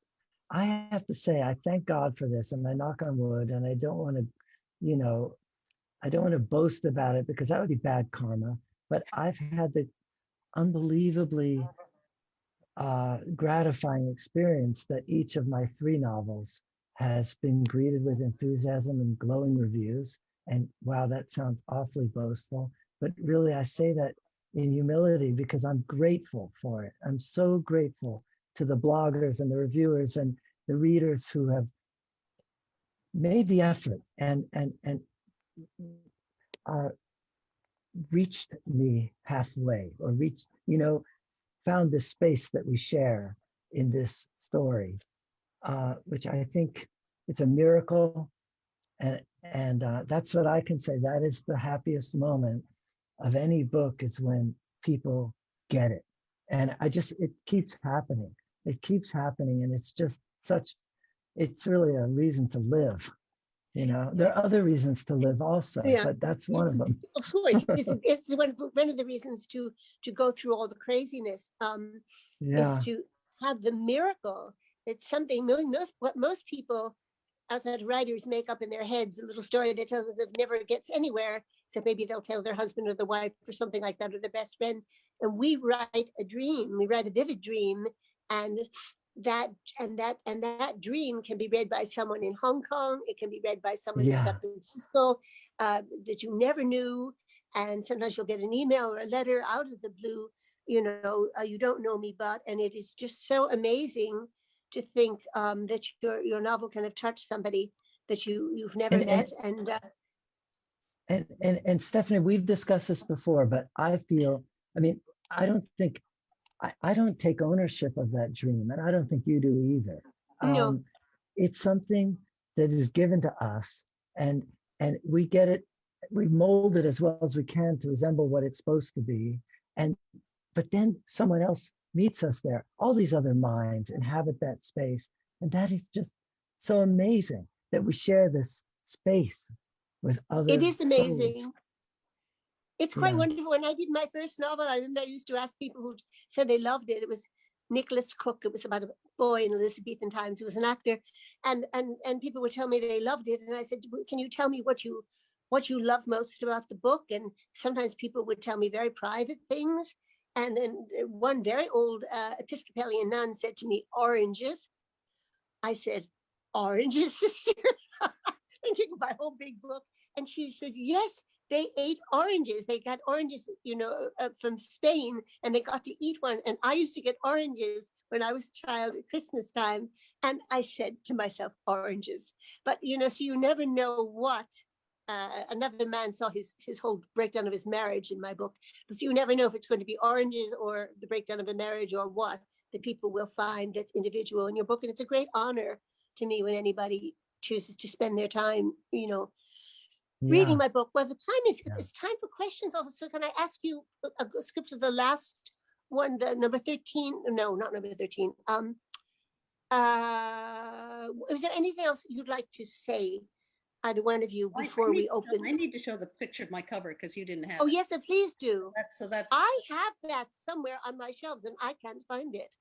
[SPEAKER 3] I have to say, I thank God for this, and I knock on wood, and I don't want to, I don't want to boast about it because that would be bad karma, but I've had the unbelievably gratifying experience that each of my 3 novels has been greeted with enthusiasm and glowing reviews. And wow, that sounds awfully boastful, but really I say that in humility because I'm grateful for it. I'm so grateful to the bloggers and the reviewers and the readers who have made the effort and reached me halfway, or reached, found this space that we share in this story, which I think it's a miracle. And that's what I can say. That is the happiest moment of any book, is when people get it. And it keeps happening. It keeps happening. And it's just it's really a reason to live. There are other reasons to live also, but that's one of them.
[SPEAKER 2] Of course, it's one of the reasons to go through all the craziness. Is to have the miracle. It's something most people outside writers make up in their heads a little story that tells us it never gets anywhere. So maybe they'll tell their husband or the wife or something like that, or their best friend. And we write a dream. We write a vivid dream, and that dream can be read by someone in Hong Kong. It can be read by someone in San
[SPEAKER 3] Yeah.
[SPEAKER 2] Francisco that you never knew. And sometimes you'll get an email or a letter out of the blue. You don't know me, but, and it is just so amazing to think that your novel can have touched somebody that you've never met.
[SPEAKER 3] And Stephanie, we've discussed this before, but I feel, I mean, I don't think, I don't take ownership of that dream, and I don't think you do either.
[SPEAKER 2] No.
[SPEAKER 3] It's something that is given to us, and we get it, we mold it as well as we can to resemble what it's supposed to be. But then someone else meets us there. All these other minds inhabit that space. And that is just so amazing that we share this space with other
[SPEAKER 2] It is amazing.
[SPEAKER 3] souls.
[SPEAKER 2] It's quite wonderful. When I did my first novel, I remember I used to ask people who said they loved it. It was Nicholas Cook. It was about a boy in Elizabethan times who was an actor. And people would tell me they loved it. And I said, can you tell me what you love most about the book? And sometimes people would tell me very private things. And then one very old Episcopalian nun said to me, oranges. I said, oranges, sister? Thinking of my whole big book. And she said, yes, they ate oranges. They got oranges, from Spain, and they got to eat one. And I used to get oranges when I was a child at Christmas time. And I said to myself, oranges. But, so you never know what. Another man saw his whole breakdown of his marriage in my book. But you never know if it's going to be oranges or the breakdown of a marriage or what the people will find that's individual in your book. And it's a great honor to me when anybody chooses to spend their time, reading my book. Well, the time is, it's time for questions. Also, can I ask you a script of the last one, the number 13? No, not number 13. Is there anything else you'd like to say? Either one of you before we open.
[SPEAKER 4] I need to show the picture of my cover because you didn't have
[SPEAKER 2] it.
[SPEAKER 4] Oh
[SPEAKER 2] yes, please do.
[SPEAKER 4] That's.
[SPEAKER 2] I have that somewhere on my shelves and I can't find it.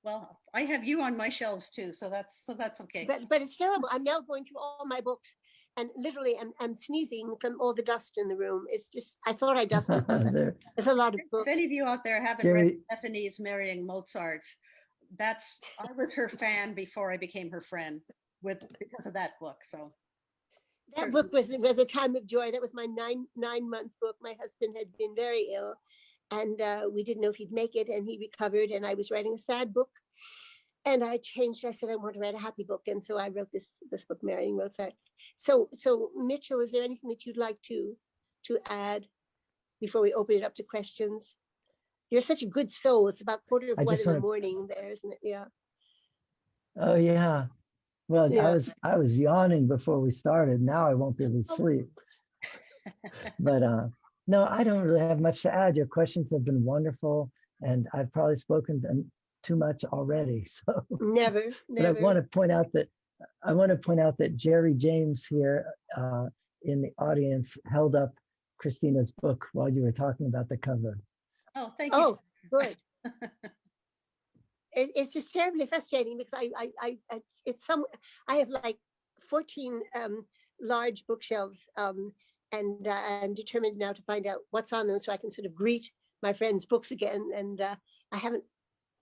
[SPEAKER 4] Well, I have you on my shelves too, so that's okay.
[SPEAKER 2] But it's terrible. I'm now going through all my books, and literally I'm sneezing from all the dust in the room. It's just, I thought I dusted them. There's a lot of books.
[SPEAKER 4] If any of you out there haven't read Stephanie's Marrying Mozart, I was her fan before I became her friend because of that book. So.
[SPEAKER 2] That book was a time of joy. That was my nine-month book. My husband had been very ill, and we didn't know if he'd make it, and he recovered, and I was writing a sad book. And I said, I want to write a happy book. And so I wrote this book, Marrying Mozart. So Mitchell, is there anything that you'd like to add before we open it up to questions? You're such a good soul. It's about 1:45 in the morning there, isn't it? Yeah.
[SPEAKER 3] Oh, yeah. Well, yeah. I was yawning before we started. Now I won't be able to sleep. But no, I don't really have much to add. Your questions have been wonderful, and I've probably spoken too much already. So
[SPEAKER 2] never.
[SPEAKER 3] But I want to point out that Jerry James here in the audience held up Christina's book while you were talking about the cover.
[SPEAKER 4] Oh, thank you.
[SPEAKER 2] Oh, good. It's just terribly frustrating because I have like 14 large bookshelves, and I'm determined now to find out what's on them so I can sort of greet my friends' books again. And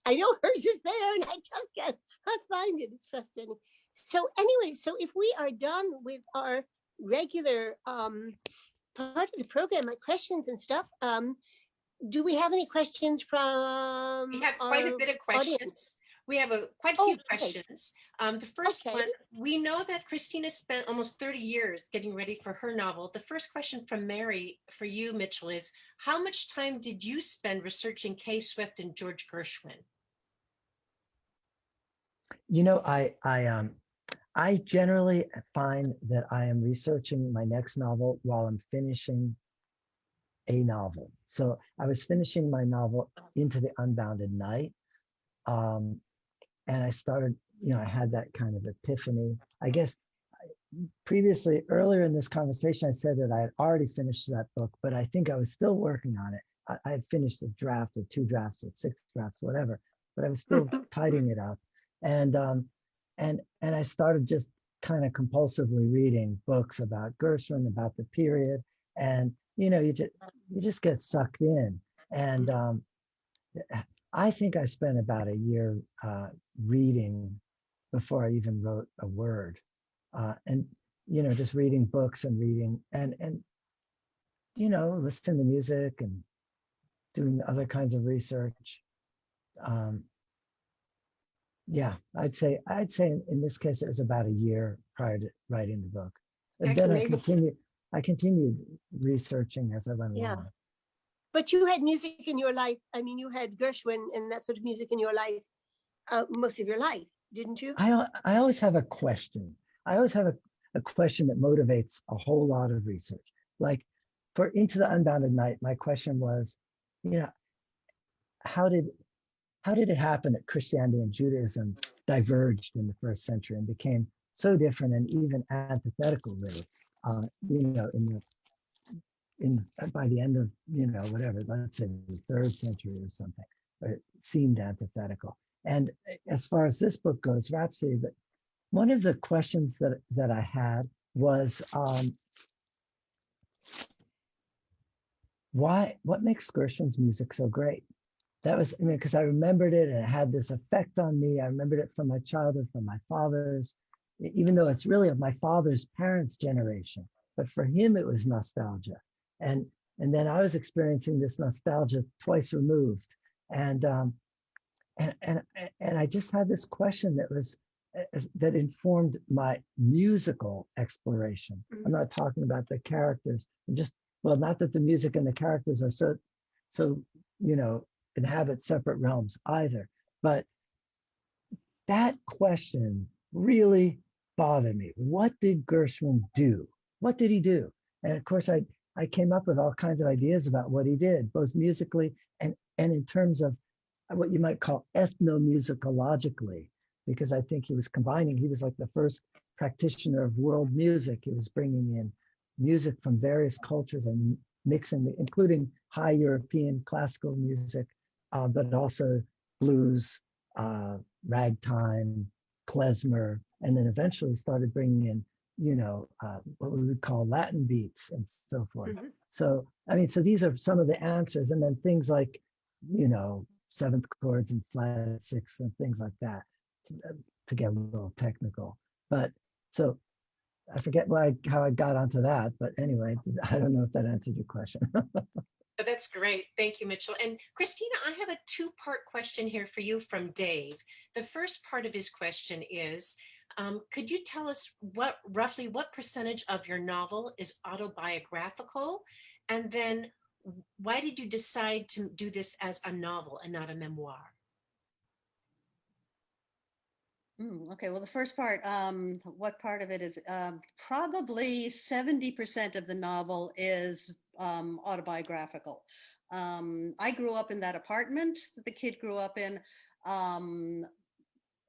[SPEAKER 2] I know hers is there and I just can't find it. It's frustrating. So anyway, so if we are done with our regular part of the program, like questions and stuff, do we have any questions from?
[SPEAKER 5] We have quite a bit of questions. Audience? We have quite a few questions. The first one, we know that Christina spent almost 30 years getting ready for her novel. The first question from Mary for you, Mitchell, is how much time did you spend researching Kay Swift and George Gershwin?
[SPEAKER 3] You know, I generally find that I am researching my next novel while I'm finishing a novel. So I was finishing my novel Into the Unbounded Night. And I started, I had that kind of epiphany. I guess previously, earlier in this conversation, I said that I had already finished that book, but I think I was still working on it. I had finished a draft or 2 drafts or 6 drafts, whatever, but I was still tidying it up. And I started just kind of compulsively reading books about Gershwin, about the period, and you just get sucked in. And I think I spent about a year reading before I even wrote a word, and just reading books and reading and listening to music and doing other kinds of research. Yeah, I'd say in this case it was about a year prior to writing the book. And then I continued researching as I went along.
[SPEAKER 2] But you had music in your life. I mean, you had Gershwin and that sort of music in your life most of your life, didn't you?
[SPEAKER 3] I always have a question. I always have a question that motivates a whole lot of research. Like for Into the Unbounded Night, my question was, how did it happen that Christianity and Judaism diverged in the first century and became so different and even antithetical, really? By the end of whatever, let's say the third century or something, it seemed antithetical. And as far as this book goes, Rhapsody, that one of the questions that I had was what makes Gershwin's music so great? That was, because I remembered it and it had this effect on me. I remembered it from my childhood, from my father's, even though it's really of my father's parents' generation. But for him, it was nostalgia. And then I was experiencing this nostalgia twice removed. And I just had this question that informed my musical exploration. I'm not talking about the characters. Not that the music and the characters are so inhabit separate realms either. But that question really bothered me. What did Gershwin do? What did he do? And of course, I came up with all kinds of ideas about what he did, both musically and in terms of what you might call ethnomusicologically, because I think he was like the first practitioner of world music. He was bringing in music from various cultures and mixing, including high European classical music, but also blues, ragtime, klezmer, and then eventually started bringing in, what we would call Latin beats and so forth. So these are some of the answers, and then things like, seventh chords and flat sixths and things like that, to get a little technical. But so I forget how I got onto that, but anyway, I don't know if that answered your question.
[SPEAKER 5] Oh, that's great. Thank you, Mitchell. And Christina, I have a two-part question here for you from Dave. The first part of his question is, could you tell us roughly what percentage of your novel is autobiographical? And then why did you decide to do this as a novel and not a memoir?
[SPEAKER 4] Okay, well, the first part, what part of it is probably 70% of the novel is autobiographical. I grew up in that apartment that the kid grew up in.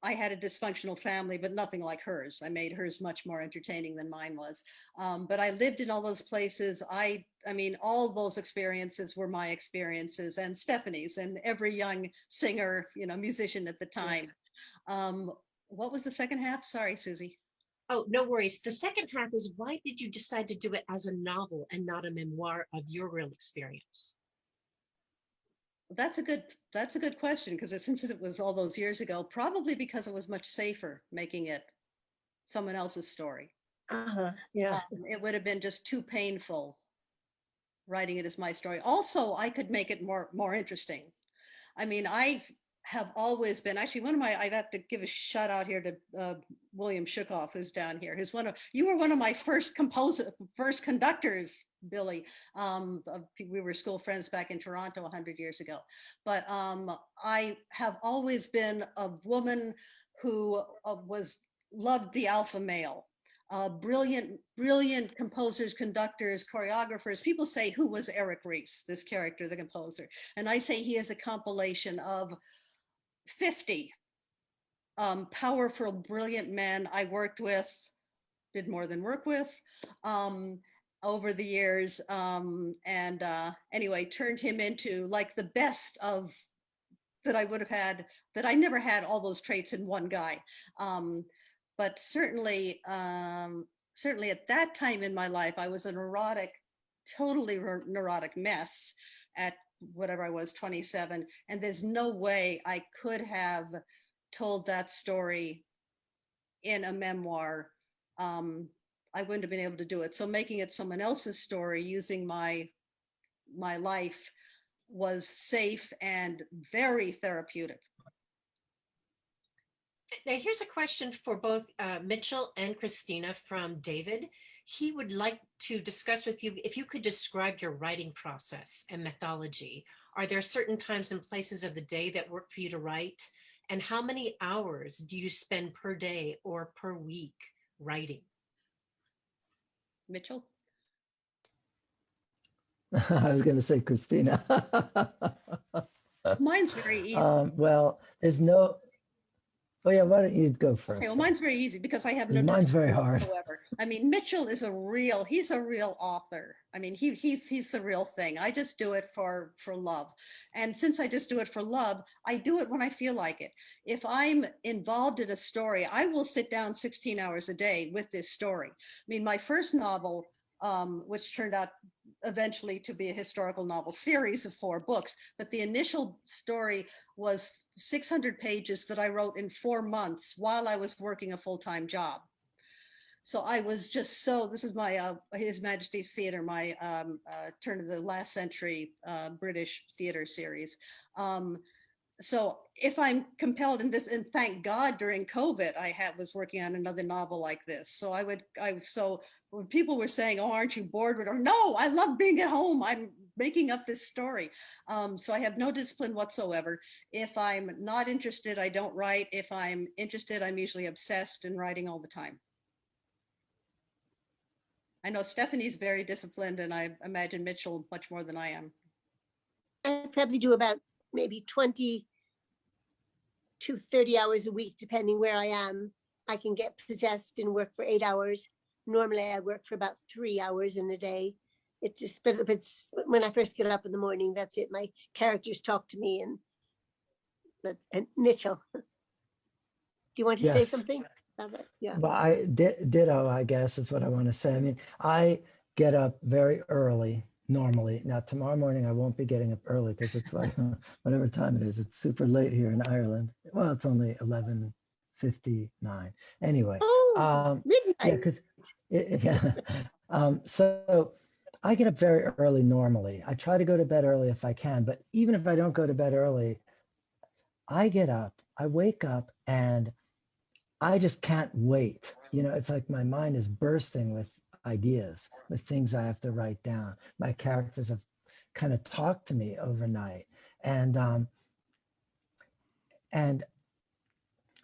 [SPEAKER 4] I had a dysfunctional family, but nothing like hers. I made hers much more entertaining than mine was. But I lived in all those places. I mean, all those experiences were my experiences and Stephanie's and every young singer, musician at the time. What was the second half? Sorry, Susie.
[SPEAKER 5] Oh, no worries. The second half is, why did you decide to do it as a novel and not a memoir of your real experience?
[SPEAKER 4] That's a good question, because since it was all those years ago, probably because it was much safer making it someone else's story.
[SPEAKER 2] Yeah.
[SPEAKER 4] It would have been just too painful writing it as my story. Also, I could make it more interesting. I mean, I have always been, actually, I have to give a shout out here to William Shukoff, who's down here. You were one of my first conductors, Billy. We were school friends back in Toronto 100 years ago. But I have always been a woman who loved the alpha male. Brilliant composers, conductors, choreographers. People say, who was Eric Ries, this character, the composer? And I say he is a compilation of 50 powerful, brilliant men I worked with, did more than work with, over the years. Anyway, turned him into like the best of that I would have had, that I never had all those traits in one guy. but certainly, certainly at that time in my life, I was a neurotic, totally neurotic mess at whatever I was, 27. And there's no way I could have told that story in a memoir. I wouldn't have been able to do it. So making it someone else's story using my life was safe and very therapeutic.
[SPEAKER 5] Now, here's a question for both Mitchell and Christina from David. He would like to discuss with you if you could describe your writing process and methodology. Are there certain times and places of the day that work for you to write? And how many hours do you spend per day or per week writing?
[SPEAKER 4] Mitchell?
[SPEAKER 3] I was going to say Christina.
[SPEAKER 4] Mine's very easy.
[SPEAKER 3] Well, there's no. Oh yeah, why don't you go first?
[SPEAKER 4] Okay, well, mine's very easy because I have no.
[SPEAKER 3] Mine's very hard.
[SPEAKER 4] Whatsoever. I mean, Mitchell is he's a real author. I mean, he's the real thing. I just do it for love. And since I just do it for love, I do it when I feel like it. If I'm involved in a story, I will sit down 16 hours a day with this story. I mean, my first novel, which turned out eventually to be a historical novel series of 4 books, but the initial story was 600 pages that I wrote in 4 months while I was working a full-time job. So I was just this is my His Majesty's Theatre, my turn of the last century British theatre series. So if I'm compelled in this, and thank God during COVID, I was working on another novel like this. So so when people were saying, "Oh, aren't you bored with her?" No, I love being at home. I'm making up this story. So I have no discipline whatsoever. If I'm not interested, I don't write. If I'm interested, I'm usually obsessed and writing all the time. I know Stephanie's very disciplined, and I imagine Mitchell much more than I am.
[SPEAKER 2] I probably do about maybe 20 to 30 hours a week, depending where I am. I can get possessed and work for 8 hours. Normally I work for about 3 hours in a day. It's just, but it's when I first get up in the morning, that's it. My characters talk to me. And Mitchell, do you want to say something about that? Yeah.
[SPEAKER 3] Well, ditto, I guess is what I want to say. I mean, I get up very early normally. Now, tomorrow morning, I won't be getting up early because it's like, whatever time it is, it's super late here in Ireland. Well, it's only 11:59. Anyway,
[SPEAKER 2] midnight.
[SPEAKER 3] yeah, because, so I get up very early normally. I try to go to bed early if I can, but even if I don't go to bed early, I get up, I wake up, and I just can't wait. You know, it's like my mind is bursting with ideas, with things I have to write down. My characters have kind of talked to me overnight. And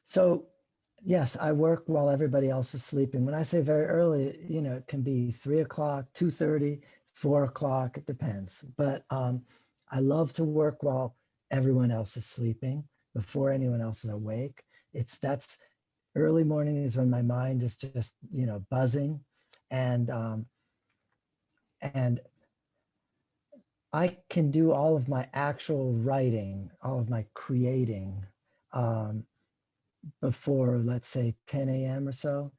[SPEAKER 3] so, yes, I work while everybody else is sleeping. When I say very early, you know, it can be 3 o'clock, 2:30, 4 o'clock, it depends. But I love to work while everyone else is sleeping, before anyone else is awake. That's early morning is when my mind is just, you know, buzzing, and I can do all of my actual writing, all of my creating before, let's say, 10 a.m. or so.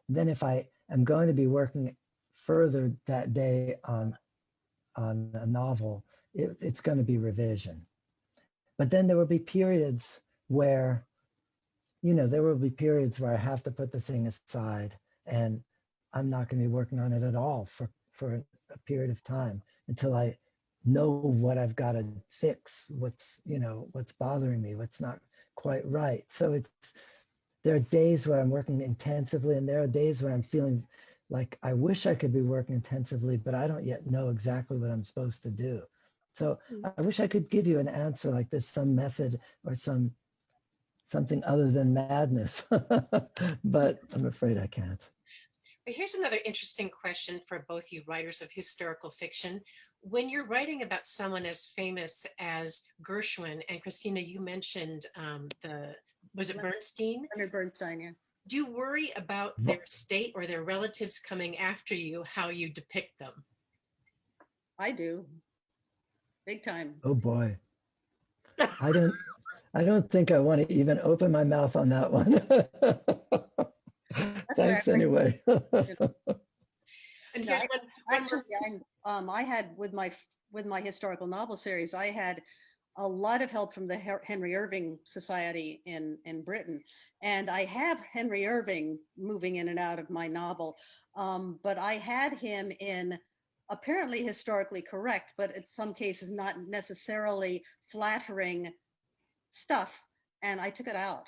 [SPEAKER 3] Then if I am going to be working further that day on a novel, it's going to be revision. But then there will be periods where, you know, there will be periods where I have to put the thing aside and I'm not going to be working on it at all for a period of time until I know what I've got to fix, what's bothering me, what's not quite right. So there are days where I'm working intensively, and there are days where I'm feeling like I wish I could be working intensively, but I don't yet know exactly what I'm supposed to do. So I wish I could give you an answer like this, some method or something other than madness, but I'm afraid I can't.
[SPEAKER 5] But here's another interesting question for both you writers of historical fiction. When you're writing about someone as famous as Gershwin, and Christina, you mentioned was it Bernstein?
[SPEAKER 4] Leonard Bernstein, yeah.
[SPEAKER 5] Do you worry about their estate or their relatives coming after you, how you depict them?
[SPEAKER 4] I do. Big time.
[SPEAKER 3] Oh boy. I don't think I want to even open my mouth on that one. Thanks
[SPEAKER 4] where
[SPEAKER 3] anyway.
[SPEAKER 5] And
[SPEAKER 4] No,
[SPEAKER 5] here's one more.
[SPEAKER 4] actually, I had with my historical novel series, I had a lot of help from the Henry Irving Society in Britain, and I have Henry Irving moving in and out of my novel, but I had him in apparently historically correct, but in some cases not necessarily flattering stuff, and I took it out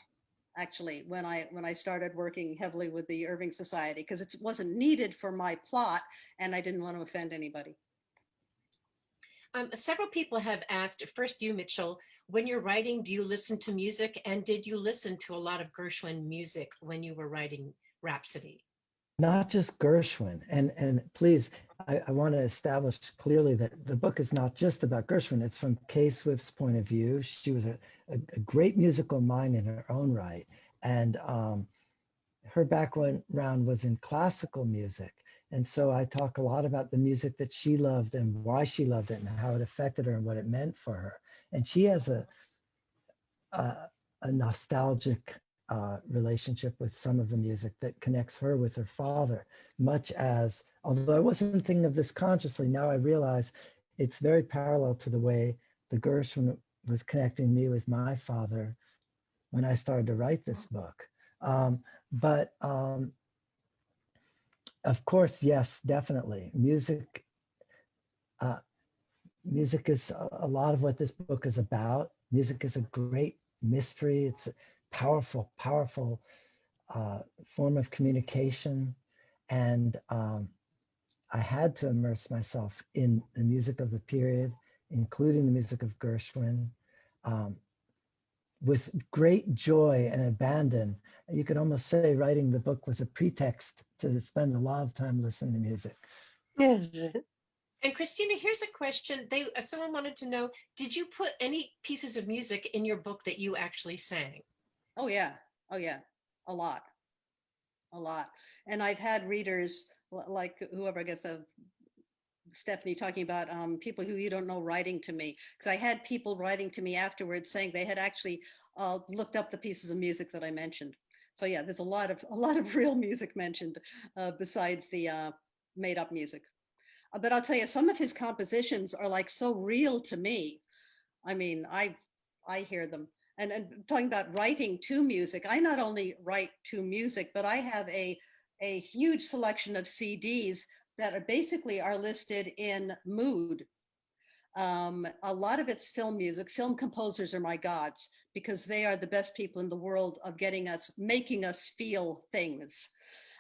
[SPEAKER 4] actually when I started working heavily with the Irving Society because it wasn't needed for my plot and I didn't want to offend anybody.
[SPEAKER 5] Several people have asked, first you, Mitchell, when you're writing, do you listen to music? And did you listen to a lot of Gershwin music when you were writing Rhapsody?
[SPEAKER 3] Not just Gershwin. And please, I want to establish clearly that the book is not just about Gershwin. It's from Kay Swift's point of view. She was a great musical mind in her own right. And her background was in classical music. And so I talk a lot about the music that she loved and why she loved it and how it affected her and what it meant for her. And she has a nostalgic relationship with some of the music that connects her with her father, much as, although I wasn't thinking of this consciously, now I realize it's very parallel to the way the Gershwin was connecting me with my father when I started to write this book. But of course, yes, definitely. Music is a lot of what this book is about. Music is a great mystery. It's a powerful form of communication. And I had to immerse myself in the music of the period, including the music of Gershwin, with great joy and abandon. You could almost say writing the book was a pretext to spend a lot of time listening to music.
[SPEAKER 5] And Christina, here's a question. Someone wanted to know, did you put any pieces of music in your book that you actually sang?
[SPEAKER 4] Oh yeah, a lot. And I've had readers like whoever, I guess, Stephanie talking about people who you don't know writing to me, because I had people writing to me afterwards saying they had actually looked up the pieces of music that I mentioned. So yeah, there's a lot of real music mentioned besides the made up music. But I'll tell you, some of his compositions are like so real to me. I mean, I hear them. And talking about writing to music, I not only write to music, but I have a huge selection of CDs that are basically listed in mood. A lot of it's film music. Film composers are my gods because they are the best people in the world of making us feel things.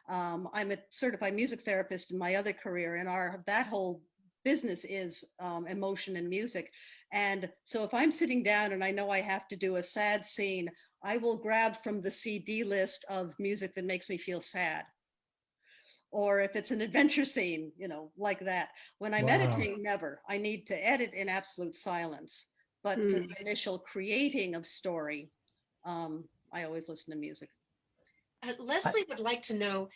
[SPEAKER 4] I'm a certified music therapist in my other career, and that whole business is emotion and music. And so if I'm sitting down and I know I have to do a sad scene, I will grab from the CD list of music that makes me feel sad. Or if it's an adventure scene, like that. When I'm editing, never. I need to edit in absolute silence. But for the initial creating of story, I always listen to music.
[SPEAKER 5] Leslie would like to know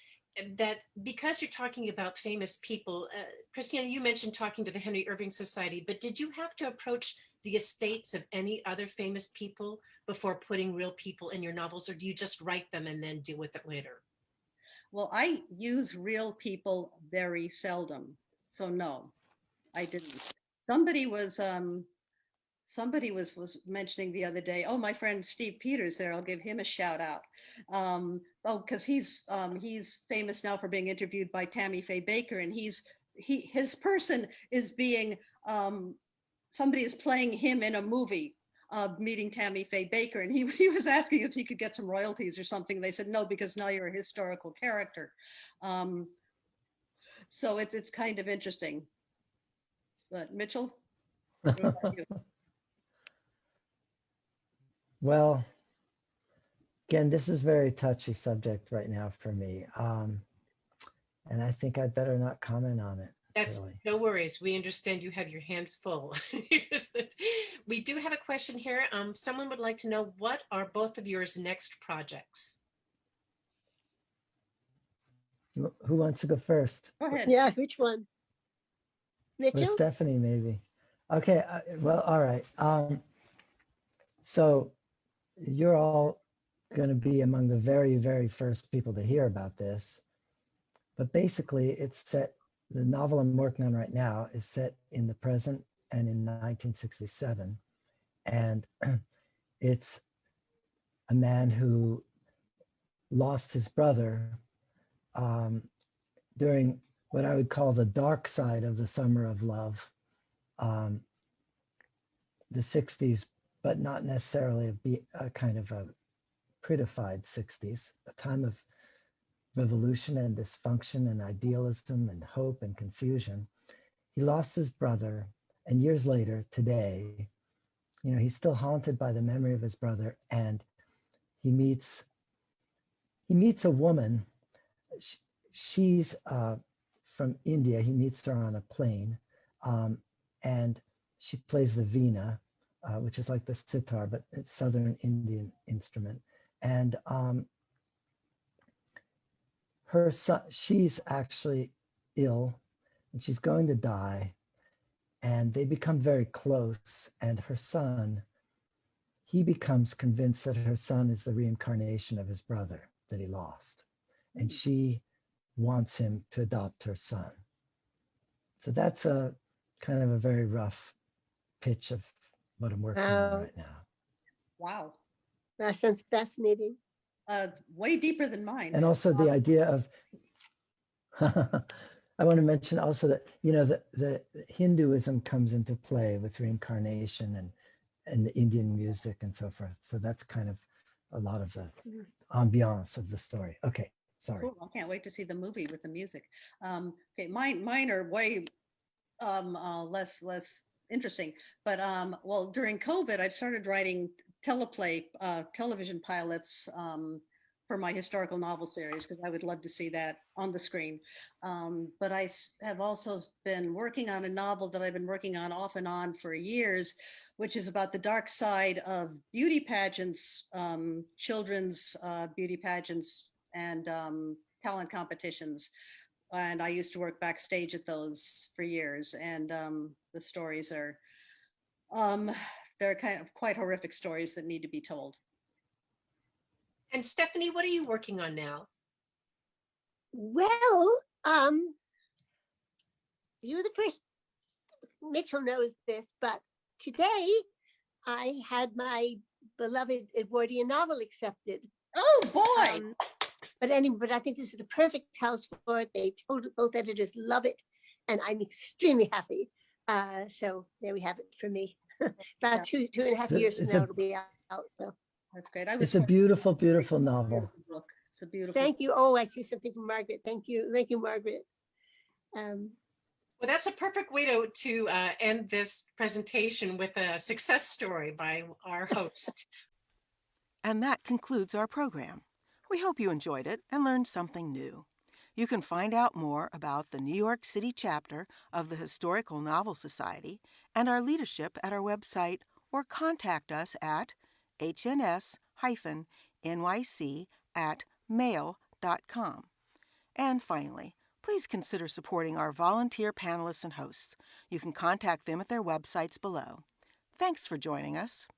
[SPEAKER 5] that because you're talking about famous people, Christina, you mentioned talking to the Henry Irving Society, but did you have to approach the estates of any other famous people before putting real people in your novels, or do you just write them and then deal with it later?
[SPEAKER 4] Well, I use real people very seldom. So no, I didn't. Somebody was mentioning the other day, oh, my friend Steve Peters there, I'll give him a shout out. Because he's famous now for being interviewed by Tammy Faye Baker, and his person is being somebody is playing him in a movie, meeting Tammy Faye Baker, and he was asking if he could get some royalties or something. They said no, because now you're a historical character. So it's kind of interesting. But Mitchell, what about you?
[SPEAKER 3] Well, again, this is a very touchy subject right now for me. And I think I'd better not comment on it.
[SPEAKER 5] That's
[SPEAKER 3] really.
[SPEAKER 5] No worries. We understand you have your hands full. We do have a question here. Someone would like to know, what are both of yours next projects?
[SPEAKER 3] Who wants to go first?
[SPEAKER 4] Go ahead.
[SPEAKER 2] Yeah, which one?
[SPEAKER 3] Or
[SPEAKER 2] Mitchell?
[SPEAKER 3] Stephanie, maybe. Okay, well, all right. So you're all going to be among the very, very first people to hear about this. But basically, the novel I'm working on right now is set in the present and in 1967. And it's a man who lost his brother during what I would call the dark side of the summer of love, the 60s, but not necessarily a kind of a prettified 60s, a time of revolution and dysfunction and idealism and hope and confusion. He lost his brother, and years later, today, he's still haunted by the memory of his brother, and he meets a woman. She's from India. He meets her on a plane, and she plays the veena, which is like the sitar, but it's Southern Indian instrument. And her son, she's actually ill, and she's going to die. And they become very close. And her son, he becomes convinced that her son is the reincarnation of his brother that he lost. And she wants him to adopt her son. So that's a kind of a very rough pitch of what I'm working on right now.
[SPEAKER 4] Wow.
[SPEAKER 2] That sounds fascinating.
[SPEAKER 4] Way deeper than mine.
[SPEAKER 3] And also the idea of, I want to mention also that, the Hinduism comes into play with reincarnation and the Indian music and so forth. So that's kind of a lot of the ambiance of the story. Okay, sorry.
[SPEAKER 4] Cool. I can't wait to see the movie with the music. Okay, mine are way less interesting. But well, during COVID, I've started writing television pilots for my historical novel series, because I would love to see that on the screen. But I have also been working on a novel that I've been working on off and on for years, which is about the dark side of beauty pageants, children's beauty pageants, and talent competitions. And I used to work backstage at those for years. And the stories are, they're kind of quite horrific stories that need to be told.
[SPEAKER 5] And Stephanie, what are you working on now?
[SPEAKER 2] Well, you're the first, Mitchell knows this, but today I had my beloved Edwardian novel accepted.
[SPEAKER 4] Oh boy!
[SPEAKER 2] But I think this is the perfect house for it. Both editors love it, and I'm extremely happy. So there we have it for me. About two and a half years from now, it'll be out. So
[SPEAKER 4] that's great.
[SPEAKER 3] It's a beautiful, beautiful novel.
[SPEAKER 4] It's a beautiful.
[SPEAKER 2] Thank you. Oh, I see something from Margaret. Thank you, Margaret.
[SPEAKER 5] Well, that's a perfect way to end this presentation with a success story by our host.
[SPEAKER 1] And that concludes our program. We hope you enjoyed it and learned something new. You can find out more about the New York City chapter of the Historical Novel Society and our leadership at our website, or contact us at hns-nyc@mail.com. And finally, please consider supporting our volunteer panelists and hosts. You can contact them at their websites below. Thanks for joining us.